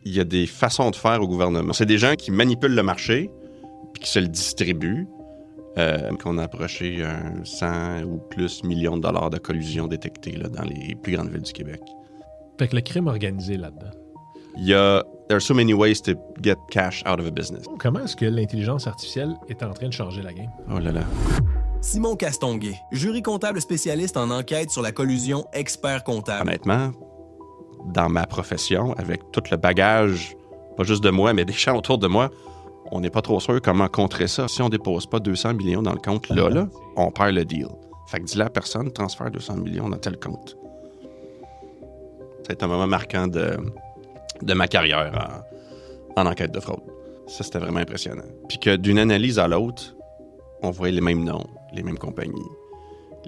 Il y a des façons de faire au gouvernement. C'est des gens qui manipulent le marché puis qui se le distribuent. Qu'on a approché 100 ou plus millions de dollars de collusion détectés là, dans les plus grandes villes du Québec. Fait que le crime organisé là-dedans. There are so many ways to get cash out of a business. Comment est-ce que l'intelligence artificielle est en train de changer la game? Oh là là. Simon Castonguay, jury comptable spécialiste en enquête sur la collusion, expert comptable. Honnêtement, dans ma profession, avec tout le bagage, pas juste de moi, mais des gens autour de moi, on n'est pas trop sûr comment contrer ça. Si on dépose pas 200 millions dans le compte là, on perd le deal. Fait que dis-le à personne, transfère 200 millions dans tel compte. C'est un moment marquant de ma carrière en enquête de fraude. Ça, c'était vraiment impressionnant. Puis que d'une analyse à l'autre, on voyait les mêmes noms, les mêmes compagnies,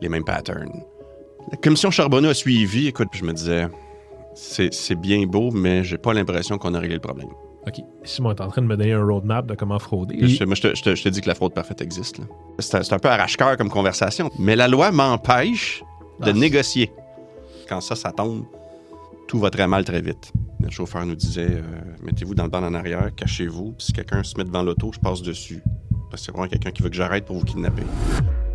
les mêmes patterns. La commission Charbonneau a suivi. Écoute, je me disais, c'est bien beau, mais j'ai pas l'impression qu'on a réglé le problème. OK. Simon est en train de me donner un roadmap de comment frauder. Moi, je te dis que la fraude parfaite existe. Là. C'est un peu arrache-cœur comme conversation, mais la loi m'empêche de négocier. Quand ça tombe, tout va très mal très vite. Notre chauffeur nous disait, mettez-vous dans le banc en arrière, cachez-vous, puis si quelqu'un se met devant l'auto, je passe dessus. Parce que c'est vraiment quelqu'un qui veut que j'arrête pour vous kidnapper.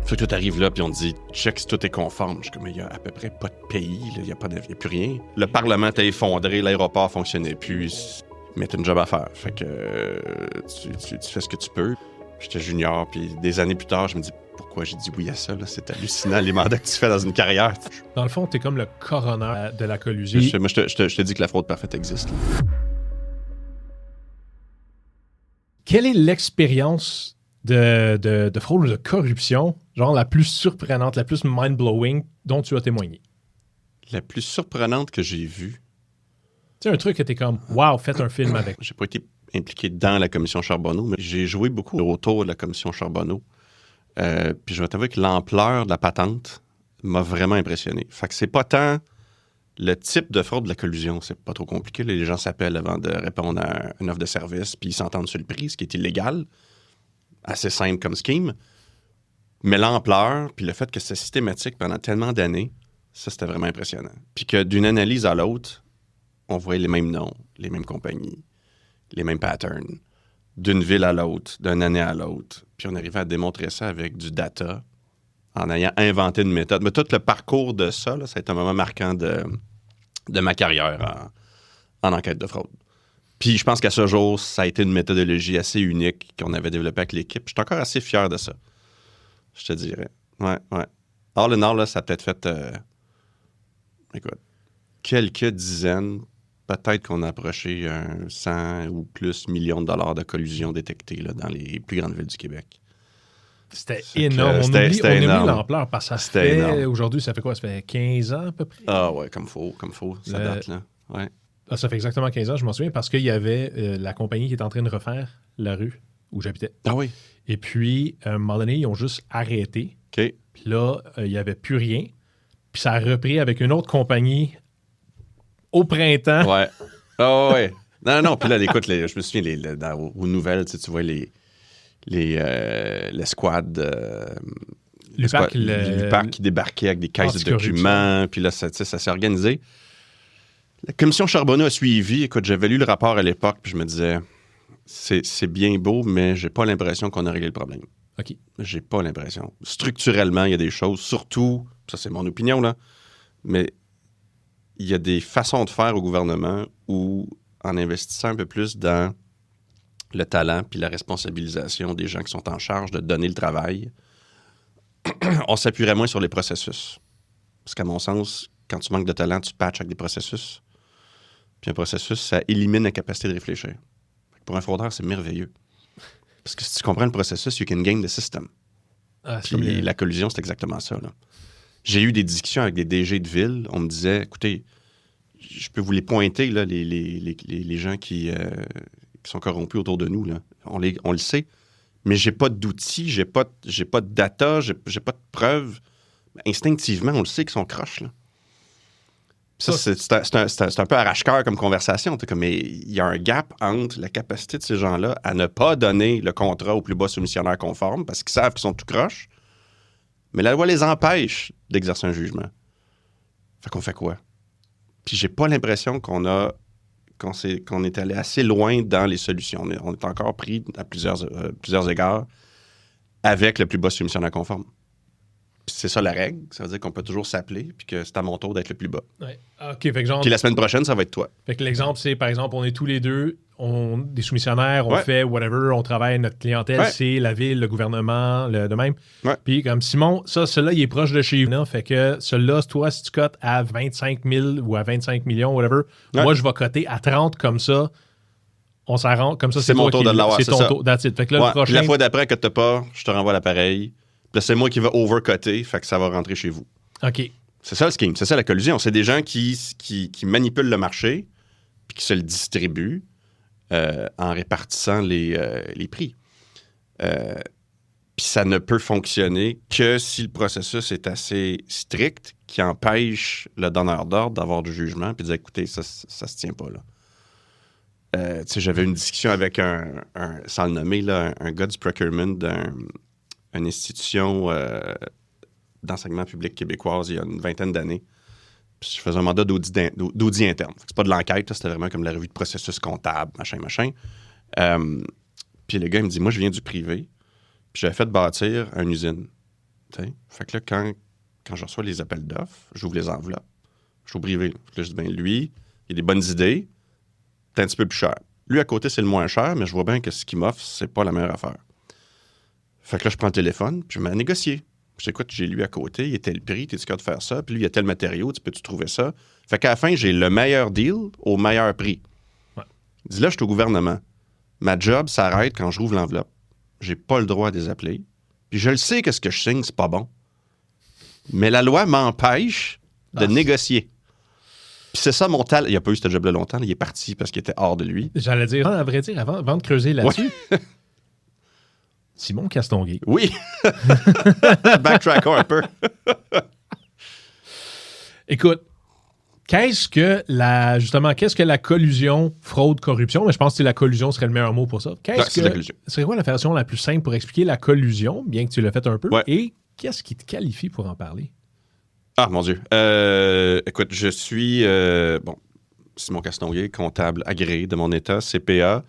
Fait que tout arrive là, puis on dit, check si tout est conforme. Je suis comme, il y a à peu près pas de pays, il n'y a plus rien. Le Parlement était effondré, l'aéroport fonctionnait plus. Mais t'as une job à faire. Fait que tu fais ce que tu peux. J'étais junior, puis des années plus tard, je me dis pourquoi j'ai dit oui à ça. Là? C'est hallucinant les mandats que tu fais dans une carrière. Dans le fond, t'es comme le coroner de la collusion. Moi, je te dis que la fraude parfaite existe. Là. Quelle est l'expérience de fraude ou de corruption, genre la plus surprenante, la plus mind-blowing dont tu as témoigné? La plus surprenante que j'ai vue. Tu sais, un truc que t'es comme, wow, faites un film avec. J'ai pas été impliqué dans la commission Charbonneau, mais j'ai joué beaucoup autour de la commission Charbonneau. Puis je vais t'avouer que l'ampleur de la patente m'a vraiment impressionné. Fait que c'est pas tant le type de fraude de la collusion, c'est pas trop compliqué. Les gens s'appellent avant de répondre à une offre de service, puis ils s'entendent sur le prix, ce qui est illégal. Assez simple comme scheme. Mais l'ampleur, puis le fait que c'est systématique pendant tellement d'années, ça, c'était vraiment impressionnant. Puis que d'une analyse à l'autre, on voyait les mêmes noms, les mêmes compagnies, les mêmes patterns, d'une ville à l'autre, d'une année à l'autre. Puis on arrivait à démontrer ça avec du data, en ayant inventé une méthode. Mais tout le parcours de ça, là, ça a été un moment marquant de ma carrière en enquête de fraude. Puis je pense qu'à ce jour, ça a été une méthodologie assez unique qu'on avait développée avec l'équipe. Je suis encore assez fier de ça, je te dirais. Ouais. All in all, là, ça a peut-être fait, écoute, quelques dizaines, peut-être qu'on a approché 100 ou plus millions de dollars de collusion détectés là, dans les plus grandes villes du Québec. C'était énorme. On oublie l'ampleur parce que ça c'était fait... énorme. Aujourd'hui, ça fait quoi? Ça fait 15 ans à peu près? Ah ouais, comme faut. Ça date, là. Ouais. Ah, ça fait exactement 15 ans, je m'en souviens, parce qu'il y avait la compagnie qui était en train de refaire la rue où j'habitais. Ah oui? Et puis, à un moment donné, ils ont juste arrêté. OK. Puis là, il n'y avait plus rien. Puis ça a repris avec une autre compagnie au printemps. Ouais. Ah ouais. Non. Puis là, écoute, je me souviens, aux nouvelles, tu vois l'escouade... l'UPAC qui débarquait avec des caisses de documents. Puis là, ça s'est organisé. La commission Charbonneau a suivi. Écoute, j'avais lu le rapport à l'époque, puis je me disais, c'est bien beau, mais j'ai pas l'impression qu'on a réglé le problème. OK. J'ai pas l'impression. Structurellement, il y a des choses, surtout, ça c'est mon opinion, là, mais il y a des façons de faire au gouvernement où, en investissant un peu plus dans le talent puis la responsabilisation des gens qui sont en charge de donner le travail, on s'appuierait moins sur les processus. Parce qu'à mon sens, quand tu manques de talent, tu patches avec des processus. Puis un processus, ça élimine la capacité de réfléchir. Pour un fraudeur, c'est merveilleux. Parce que si tu comprends le processus, you can game the system. Puis la collusion, c'est exactement ça. Là. J'ai eu des discussions avec des DG de ville. On me disait, écoutez, je peux vous les pointer, là, les gens qui sont corrompus autour de nous. Là. On le sait. Mais j'ai pas d'outils, j'ai pas de data, j'ai pas de preuves. Instinctivement, on le sait qu'ils sont croches. Là. Ça, c'est un peu arrache-cœur comme conversation. Mais il y a un gap entre la capacité de ces gens-là à ne pas donner le contrat au plus bas soumissionnaire conforme parce qu'ils savent qu'ils sont tout croches. Mais la loi les empêche d'exercer un jugement. Fait qu'on fait quoi? Puis j'ai pas l'impression qu'on a qu'on est allé assez loin dans les solutions. On est encore pris à plusieurs égards avec le plus bas soumissionnaire conforme. Puis c'est ça la règle. Ça veut dire qu'on peut toujours s'appeler puis que c'est à mon tour d'être le plus bas. Ouais. OK, fait que genre... Puis la semaine prochaine, ça va être toi. Fait que l'exemple, c'est, par exemple, on est tous les deux, des soumissionnaires, on fait whatever, on travaille, notre clientèle, c'est la ville, le gouvernement, de même. Ouais. Puis comme Simon, celui-là, il est proche de chez vous. Fait que celui-là, toi, si tu cotes à 25 000 ou à 25 millions, whatever, moi, je vais coter à 30 comme ça. On s'arrange. Comme ça, c'est mon tour de l'avoir, c'est ton tour. That's it. Fait que là, le prochain... Puis la fois d'après que t'as pas, je te renvoie l'appareil. Puis là, c'est moi qui vais overcoter, fait que ça va rentrer chez vous. OK. C'est ça le scheme, c'est ça la collusion. C'est des gens qui manipulent le marché puis qui se le distribuent en répartissant les prix. Puis ça ne peut fonctionner que si le processus est assez strict qui empêche le donneur d'ordre d'avoir du jugement puis de dire, écoutez, ça se tient pas, là. J'avais une discussion avec sans le nommer, là, un gars du procurement d'une institution d'enseignement public québécoise il y a une vingtaine d'années. Puis je faisais un mandat d'audit interne. C'est pas de l'enquête, c'était vraiment comme la revue de processus comptable, machin. Puis le gars, il me dit, moi, je viens du privé, puis j'avais fait bâtir une usine. T'sais? Fait que là, quand je reçois les appels d'offres, j'ouvre les enveloppes. Je suis au privé. Là, je dis, ben lui, il a des bonnes idées, c'est un petit peu plus cher. Lui, à côté, c'est le moins cher, mais je vois bien que ce qu'il m'offre, c'est pas la meilleure affaire. Fait que là, je prends le téléphone, puis je me mets à négocier. Je dis, écoute, j'ai lui à côté, il est tel prix, t'es-tu capable de faire ça? Puis lui, il y a tel matériau, tu peux-tu trouver ça? Fait qu'à la fin, j'ai le meilleur deal au meilleur prix. Ouais. Dis là, je suis au gouvernement. Ma job s'arrête quand je rouvre l'enveloppe. J'ai pas le droit de les appeler. Puis je le sais que ce que je signe, c'est pas bon. Mais la loi m'empêche de négocier. Puis c'est ça mon talent. Il a pas eu ce job-là longtemps. Il est parti parce qu'il était hors de lui. J'allais dire, à vrai dire, avant de creuser là-dessus... Ouais. Simon Castonguay. Oui. Backtrackons un peu. Écoute, qu'est-ce que la collusion, fraude, corruption? Mais je pense que la collusion serait le meilleur mot pour ça. C'est la collusion. C'est quoi la version la plus simple pour expliquer la collusion, bien que tu l'as fait un peu? Ouais. Et qu'est-ce qui te qualifie pour en parler? Ah, mon Dieu. Écoute, je suis Simon Castonguay, comptable agréé de mon État, CPA.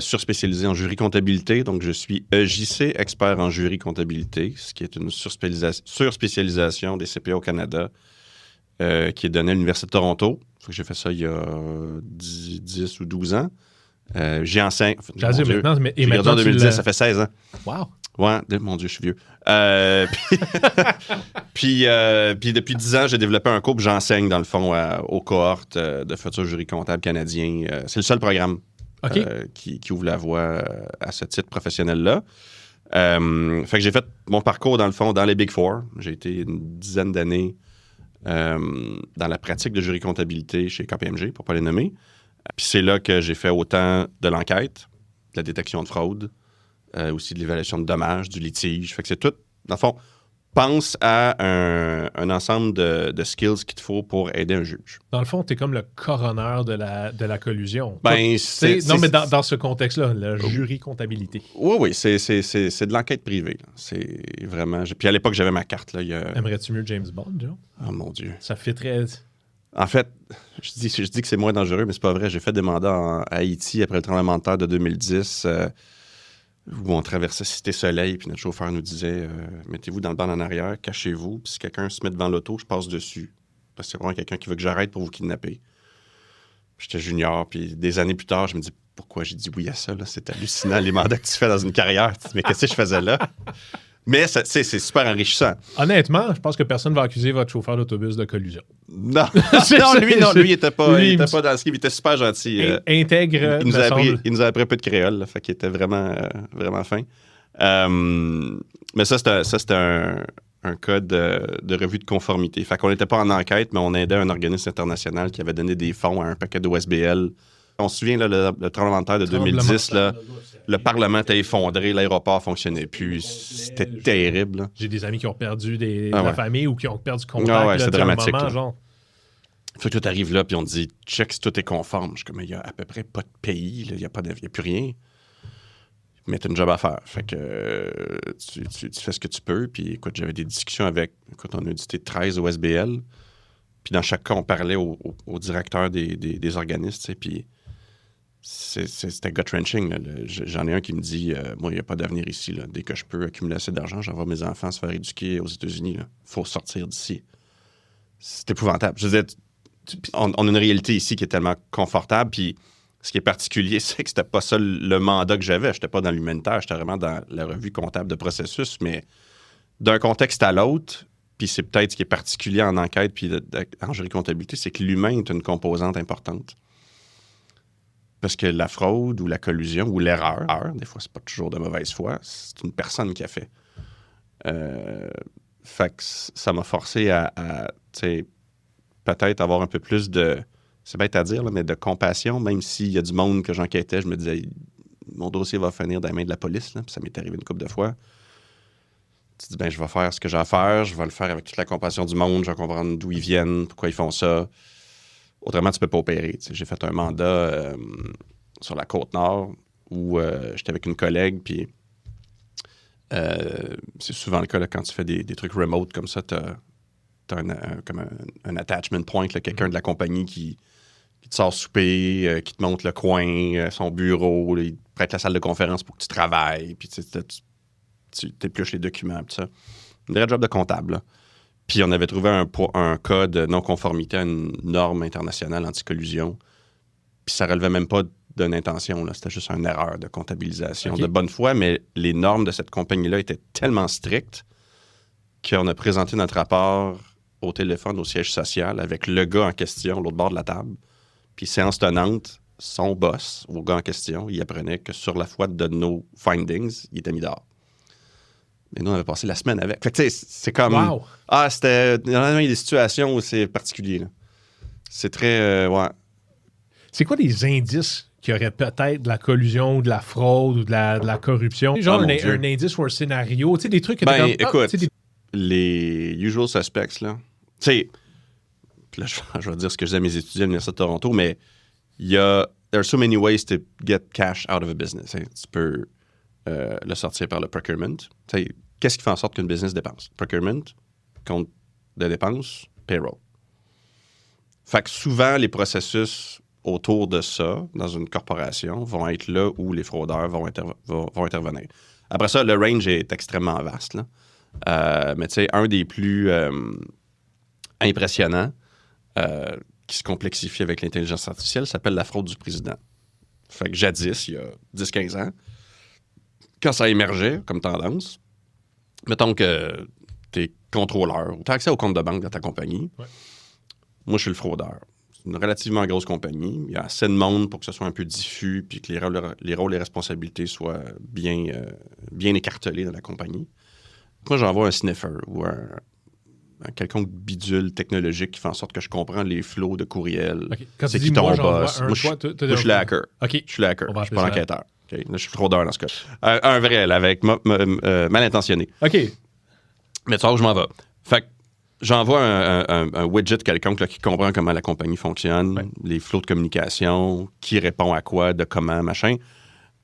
Surspécialisé en jury comptabilité, donc je suis EJC, expert en jury comptabilité, ce qui est une surspécialisation des CPA au Canada, qui est donnée à l'Université de Toronto. J'ai fait ça il y a 10 ou 12 ans. J'y enseigne. Maintenant, j'ai gradué en 2010, ça fait 16 ans. Wow! Ouais, mon Dieu, je suis vieux. Puis depuis 10 ans, j'ai développé un cours, puis j'enseigne, dans le fond, aux cohortes de futurs jurys comptables canadiens. C'est le seul programme qui ouvre la voie à ce titre professionnel-là. Fait que j'ai fait mon parcours, dans le fond, dans les Big Four. J'ai été une dizaine d'années dans la pratique de jury comptabilité chez KPMG, pour ne pas les nommer. Puis c'est là que j'ai fait autant de l'enquête, de la détection de fraude, aussi de l'évaluation de dommages, du litige. Fait que c'est tout, dans le fond, pense à un ensemble de skills qu'il te faut pour aider un juge. Dans le fond, tu es comme le coroner de la collusion. Ben, non, mais dans ce contexte-là, la jury comptabilité. Oui, c'est de l'enquête privée. Là. C'est vraiment... Puis à l'époque, j'avais ma carte. Là, Aimerais-tu mieux James Bond, Joe? Oh mon Dieu. Ça fait très... En fait, je dis que c'est moins dangereux, mais c'est pas vrai. J'ai fait des mandats à Haïti après le tremblement de terre de 2010, où on traversait Cité-Soleil, puis notre chauffeur nous disait mettez-vous dans le banc en arrière, cachez-vous, puis si quelqu'un se met devant l'auto, je passe dessus. Parce que c'est vraiment quelqu'un qui veut que j'arrête pour vous kidnapper. J'étais junior, puis des années plus tard, je me dis pourquoi j'ai dit oui à ça, là? C'est hallucinant, les mandats que tu fais dans une carrière. Mais qu'est-ce que je faisais là? Mais c'est super enrichissant. Honnêtement, je pense que personne ne va accuser votre chauffeur d'autobus de collusion. Non, lui, il était pas dans le ski, il était super gentil. Intègre, il nous a appris un peu de créole, là, fait qu'il était vraiment, vraiment fin. Mais ça, c'était un cas de revue de conformité. Fait qu'on n'était pas en enquête, mais on aidait un organisme international qui avait donné des fonds à un paquet d'OSBL. On se souvient, là, le tremblement de terre de 2010, là, le Parlement était effondré, l'aéroport fonctionnait plus. C'était terrible. Là. J'ai des amis qui ont perdu la famille ou qui ont perdu contact. C'est dramatique. Moment, genre. Fait que tu arrives là, puis on te dit check si tout est conforme. Je suis comme, il n'y a à peu près pas de pays, il n'y a plus rien. Mais tu as une job à faire. Fait que tu fais ce que tu peux. Puis écoute, j'avais des discussions avec. Écoute, on a audité 13 OSBL. Puis dans chaque cas, on parlait au directeur des organismes, tu sais, puis c'était gut-wrenching. Là. J'en ai un qui me dit moi, il n'y a pas d'avenir ici. Là. Dès que je peux accumuler assez d'argent, j'envoie mes enfants se faire éduquer aux États-Unis. Il faut sortir d'ici. C'est épouvantable. Je veux dire, on a une réalité ici qui est tellement confortable. Puis ce qui est particulier, c'est que c'était pas ça le mandat que j'avais. Je n'étais pas dans l'humanitaire, j'étais vraiment dans la revue comptable de processus. Mais d'un contexte à l'autre, puis c'est peut-être ce qui est particulier en enquête puis en jury-comptabilité, c'est que l'humain est une composante importante. Parce que la fraude ou la collusion ou l'erreur, des fois, c'est pas toujours de mauvaise foi, c'est une personne qui a fait. Fait que ça m'a forcé à peut-être avoir un peu plus de, c'est bête à dire, là, mais de compassion, même s'il y a du monde que j'enquêtais, je me disais, mon dossier va finir dans les mains de la police, là, puis ça m'est arrivé une couple de fois. Tu te dis, je vais faire ce que j'ai à faire, je vais le faire avec toute la compassion du monde, je vais comprendre d'où ils viennent, pourquoi ils font ça. Autrement, tu ne peux pas opérer. T'sais. J'ai fait un mandat sur la Côte-Nord où j'étais avec une collègue, puis c'est souvent le cas là, quand tu fais des trucs remote comme ça, tu as un attachment point, là, quelqu'un de la compagnie qui te sort souper, qui te montre le coin, son bureau, là, il te prête la salle de conférence pour que tu travailles, puis tu épluches les documents, tout ça. Un vrai job de comptable, là. Puis on avait trouvé un cas de non-conformité à une norme internationale anti-collusion. Puis ça relevait même pas d'une intention. Là. C'était juste une erreur de comptabilisation de bonne foi. Mais les normes de cette compagnie-là étaient tellement strictes qu'on a présenté notre rapport au téléphone, au siège social, avec le gars en question, l'autre bord de la table. Puis séance tenante, son boss, au gars en question, il apprenait que sur la foi de nos findings, il était mis dehors. Mais nous, on avait passé la semaine avec. Fait que, tu sais, c'est comme... Wow. C'était... Il y a des situations où c'est particulier, là. C'est très... ouais. C'est quoi les indices qu'il y aurait peut-être de la collusion, de la fraude ou de la corruption? Genre un indice ou un scénario, tu sais, des trucs... Que écoute, les usual suspects, là... Tu sais, là, je vais dire ce que je disais à mes étudiants à l'Université de Toronto, mais il y a... There are so many ways to get cash out of a business. Hein. Tu peux le sortir par le procurement. Tu sais, qu'est-ce qui fait en sorte qu'une business dépense? Procurement, compte de dépenses, payroll. Fait que souvent, les processus autour de ça, dans une corporation, vont être là où les fraudeurs vont intervenir. Après ça, le range est extrêmement vaste. Là. Mais tu sais, un des plus impressionnants qui se complexifie avec l'intelligence artificielle s'appelle la fraude du président. Fait que jadis, il y a 10-15 ans, quand ça émergeait comme tendance, mettons que tu es contrôleur ou tu as accès au compte de banque de ta compagnie. Ouais. Moi, je suis le fraudeur. C'est une relativement grosse compagnie. Il y a assez de monde pour que ce soit un peu diffus puis que les rôles et responsabilités soient bien écartelés dans la compagnie. Moi, j'envoie un sniffer ou un quelconque bidule technologique qui fait en sorte que je comprends les flots de courriels. Okay. C'est qui ton boss. Moi, je suis le hacker. Okay. Je suis le hacker. Je suis pas l'enquêteur. Okay. Là, je suis le fraudeur dans ce cas. Un vrai, là, avec mal intentionné. OK. Mais tu vois où je m'en vais. Fait que j'envoie un widget quelconque là, qui comprend comment la compagnie fonctionne, les flots de communication, qui répond à quoi, de comment, machin.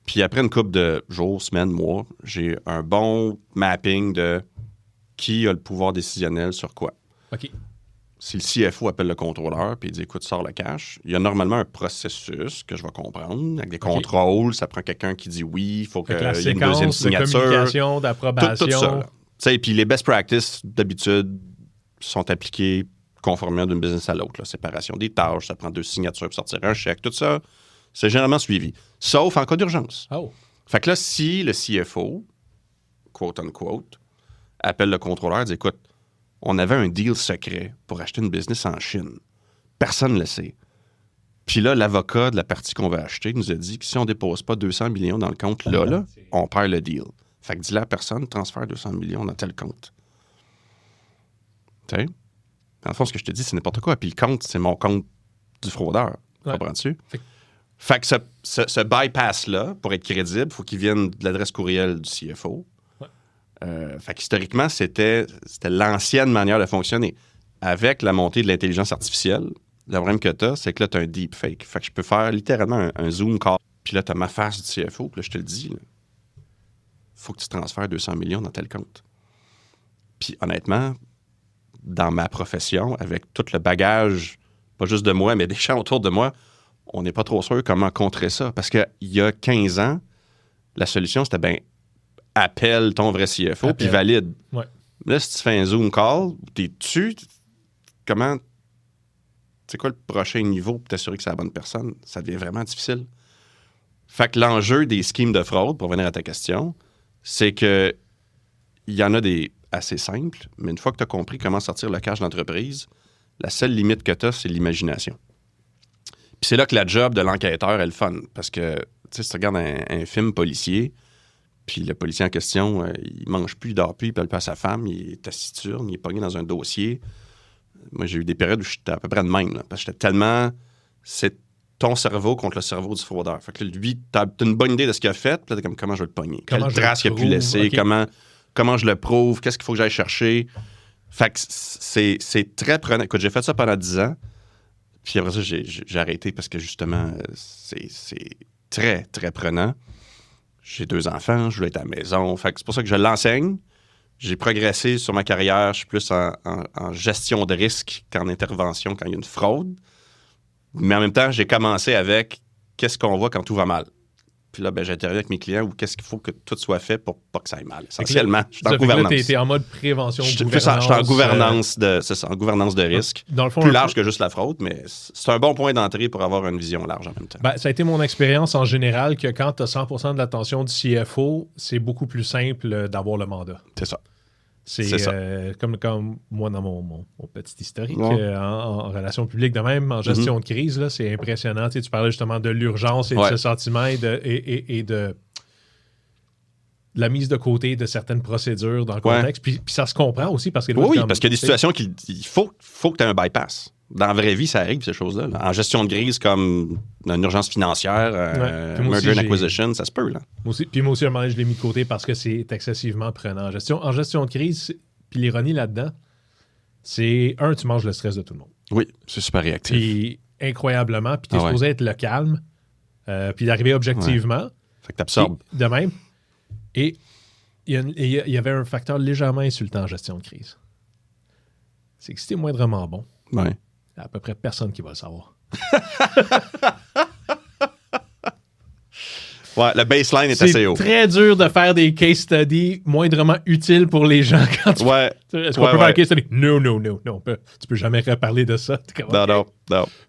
Puis après une couple de jours, semaines, mois, j'ai un bon mapping de qui a le pouvoir décisionnel sur quoi. OK. Si le CFO appelle le contrôleur puis il dit « Écoute, sors le cash », il y a normalement un processus que je vais comprendre, avec des contrôles. Ça prend quelqu'un qui dit « Oui, il faut qu'il y ait une deuxième signature. » de communication, d'approbation. Tout ça. Puis les best practices, d'habitude, sont appliqués conformément d'une business à l'autre. Là. Séparation des tâches, ça prend 2 signatures pour sortir un chèque. Tout ça, c'est généralement suivi. Sauf en cas d'urgence. Oh. Fait que là, si le CFO, quote-unquote, appelle le contrôleur et dit « Écoute, on avait un deal secret pour acheter une business en Chine. Personne ne le sait. Puis là, l'avocat de la partie qu'on va acheter nous a dit que si on ne dépose pas 200 millions dans le compte, là, on perd le deal. Fait que dis-le à personne, transfère 200 millions dans tel compte. » Tu sais? Dans le fond, ce que je te dis, c'est n'importe quoi. Puis le compte, c'est mon compte du fraudeur. Comprends-tu? Fait que ce bypass-là, pour être crédible, il faut qu'il vienne de l'adresse courriel du CFO. Fait qu'historiquement, c'était l'ancienne manière de fonctionner. Avec la montée de l'intelligence artificielle, le problème que tu as, c'est que là, tu as un deepfake. Fait que je peux faire littéralement un zoom call. Puis là, tu as ma face du CFO. Puis là, je te le dis, il faut que tu transfères 200 millions dans tel compte. Puis honnêtement, dans ma profession, avec tout le bagage, pas juste de moi, mais des gens autour de moi, on n'est pas trop sûr comment contrer ça. Parce qu'il y a 15 ans, la solution, c'était bien, appelle ton vrai CFO, puis valide. Ouais. Là, si tu fais un Zoom call, t'es dessus, comment... C'est quoi le prochain niveau pour t'assurer que c'est la bonne personne? Ça devient vraiment difficile. Fait que l'enjeu des schemes de fraude, pour revenir à ta question, c'est que il y en a des assez simples, mais une fois que tu as compris comment sortir le cash d'entreprise, la seule limite que tu as, c'est l'imagination. Puis c'est là que la job de l'enquêteur est le fun. Parce que, tu sais, si tu regardes un film policier, puis le policier en question, il mange plus, il dort plus, il parle pas à sa femme, il est taciturne, il est pogné dans un dossier. Moi, j'ai eu des périodes où j'étais à peu près de même, là, parce que j'étais tellement... C'est ton cerveau contre le cerveau du fraudeur. Fait que là, lui, t'as une bonne idée de ce qu'il a fait, puis là, t'es comme, comment je vais le pogner? Quelle trace il a pu laisser? Okay. Comment je le prouve? Qu'est-ce qu'il faut que j'aille chercher? Fait que c'est très prenant. Écoute, j'ai fait ça pendant 10 ans, puis après ça, j'ai arrêté parce que, justement, c'est très, très prenant. J'ai 2 enfants, je voulais être à la maison. Fait que c'est pour ça que je l'enseigne. J'ai progressé sur ma carrière. Je suis plus en gestion de risque qu'en intervention quand il y a une fraude. Mais en même temps, j'ai commencé avec qu'est-ce qu'on voit quand tout va mal. Puis là, j'interviens avec mes clients ou qu'est-ce qu'il faut que tout soit fait pour pas que ça aille mal. Essentiellement, je suis en gouvernance. Tu es en mode prévention, gouvernance. Je suis en gouvernance en gouvernance de risque. Dans le fond, plus large que juste la fraude, mais c'est un bon point d'entrée pour avoir une vision large en même temps. Ça a été mon expérience en général que quand tu as 100% de l'attention du CFO, c'est beaucoup plus simple d'avoir le mandat. C'est ça. C'est comme moi dans mon petit historique en relations publiques de même, en gestion de crise, là, c'est impressionnant. Tu parlais justement de l'urgence et de ce sentiment et de la mise de côté de certaines procédures dans le contexte. Puis ça se comprend aussi parce que... parce qu'il y a des situations qu'il faut que tu aies un bypass. Dans la vraie vie, ça arrive, ces choses-là. Là. En gestion de crise, comme dans une urgence financière, merger and acquisition, ça se peut. Là. Moi aussi, à un moment donné, je l'ai mis de côté parce que c'est excessivement prenant. En gestion de crise, puis l'ironie là-dedans, c'est, tu manges le stress de tout le monde. Oui, c'est super réactif. Puis incroyablement, puis tu es supposé être le calme, puis d'arriver objectivement. Ouais. Fait que t'absorbes. De même. Et il y avait un facteur légèrement insultant en gestion de crise. C'est que si t'es moindrement bon, à peu près personne qui va le savoir. Le baseline est assez haut. C'est très dur de faire des case studies moindrement utiles pour les gens quand tu... Est-ce qu'on peut faire un case study? Non. Tu peux jamais reparler de ça. Non.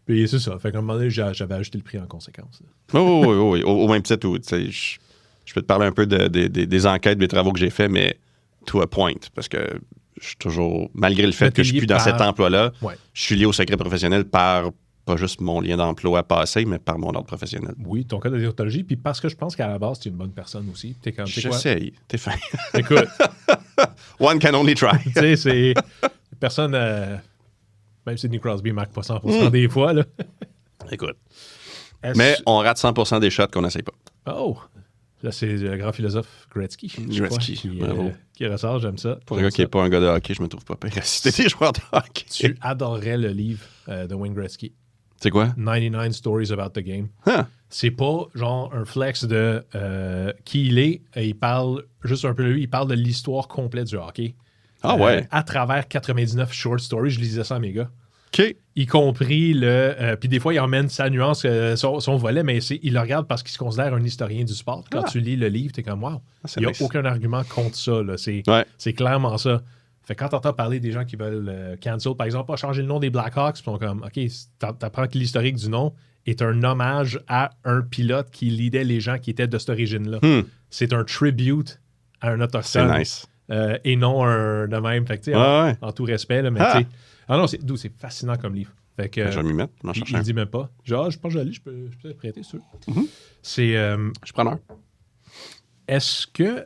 Puis c'est ça. Fait qu'à un moment donné, j'avais ajusté le prix en conséquence. Oui. Au même titre où, je peux te parler un peu des enquêtes, des travaux que j'ai faits, mais to a point. Parce que je suis toujours, malgré le fait que je suis plus dans cet emploi-là, je suis lié au secret professionnel par pas juste mon lien d'emploi passé, mais par mon ordre professionnel. Oui, ton code de déontologie, puis parce que je pense qu'à la base, tu es une bonne personne aussi. J'essaye, t'es fin. Écoute. One can only try. Tu sais, c'est... Personne... Même Sidney Crosby marque pas 100% des fois, là. Écoute. Mais on rate 100% des shots qu'on n'essaye pas. Oh! Là, c'est le grand philosophe Gretzky. Qui ressort, j'aime ça. Pour un gars qui n'est pas un gars de hockey, je me trouve pas pire. Si t'étais joueur de hockey. Tu adorerais le livre de Wayne Gretzky. C'est quoi? 99 Stories About the Game. Huh. C'est pas genre un flex de qui il est. Il parle juste un peu de lui. Il parle de l'histoire complète du hockey. Ah ouais? À travers 99 short stories. Je lisais ça à mes gars. OK. Y compris le... puis des fois, il emmène sa nuance, son volet, mais il le regarde parce qu'il se considère un historien du sport. Quand tu lis le livre, t'es comme, wow, il n'y a aucun argument contre ça. Là. C'est clairement ça. Fait que quand t'entends parler des gens qui veulent cancel, par exemple, changer le nom des Blackhawks, puis ils sont comme, OK, t'apprends que l'historique du nom est un hommage à un pilote qui leadait les gens qui étaient de cette origine-là. C'est un tribute à un autochtone. C'est nice. Et non un de même. Fait que, en tout respect, là, mais tu sais... Ah non, c'est fascinant comme livre. Fait que, je vais m'y mettre, m'en chercher un. Il dit même pas. Genre, je pense que je l'ai, je peux te prêter, sûr. C'est... Je suis preneur. Est-ce que...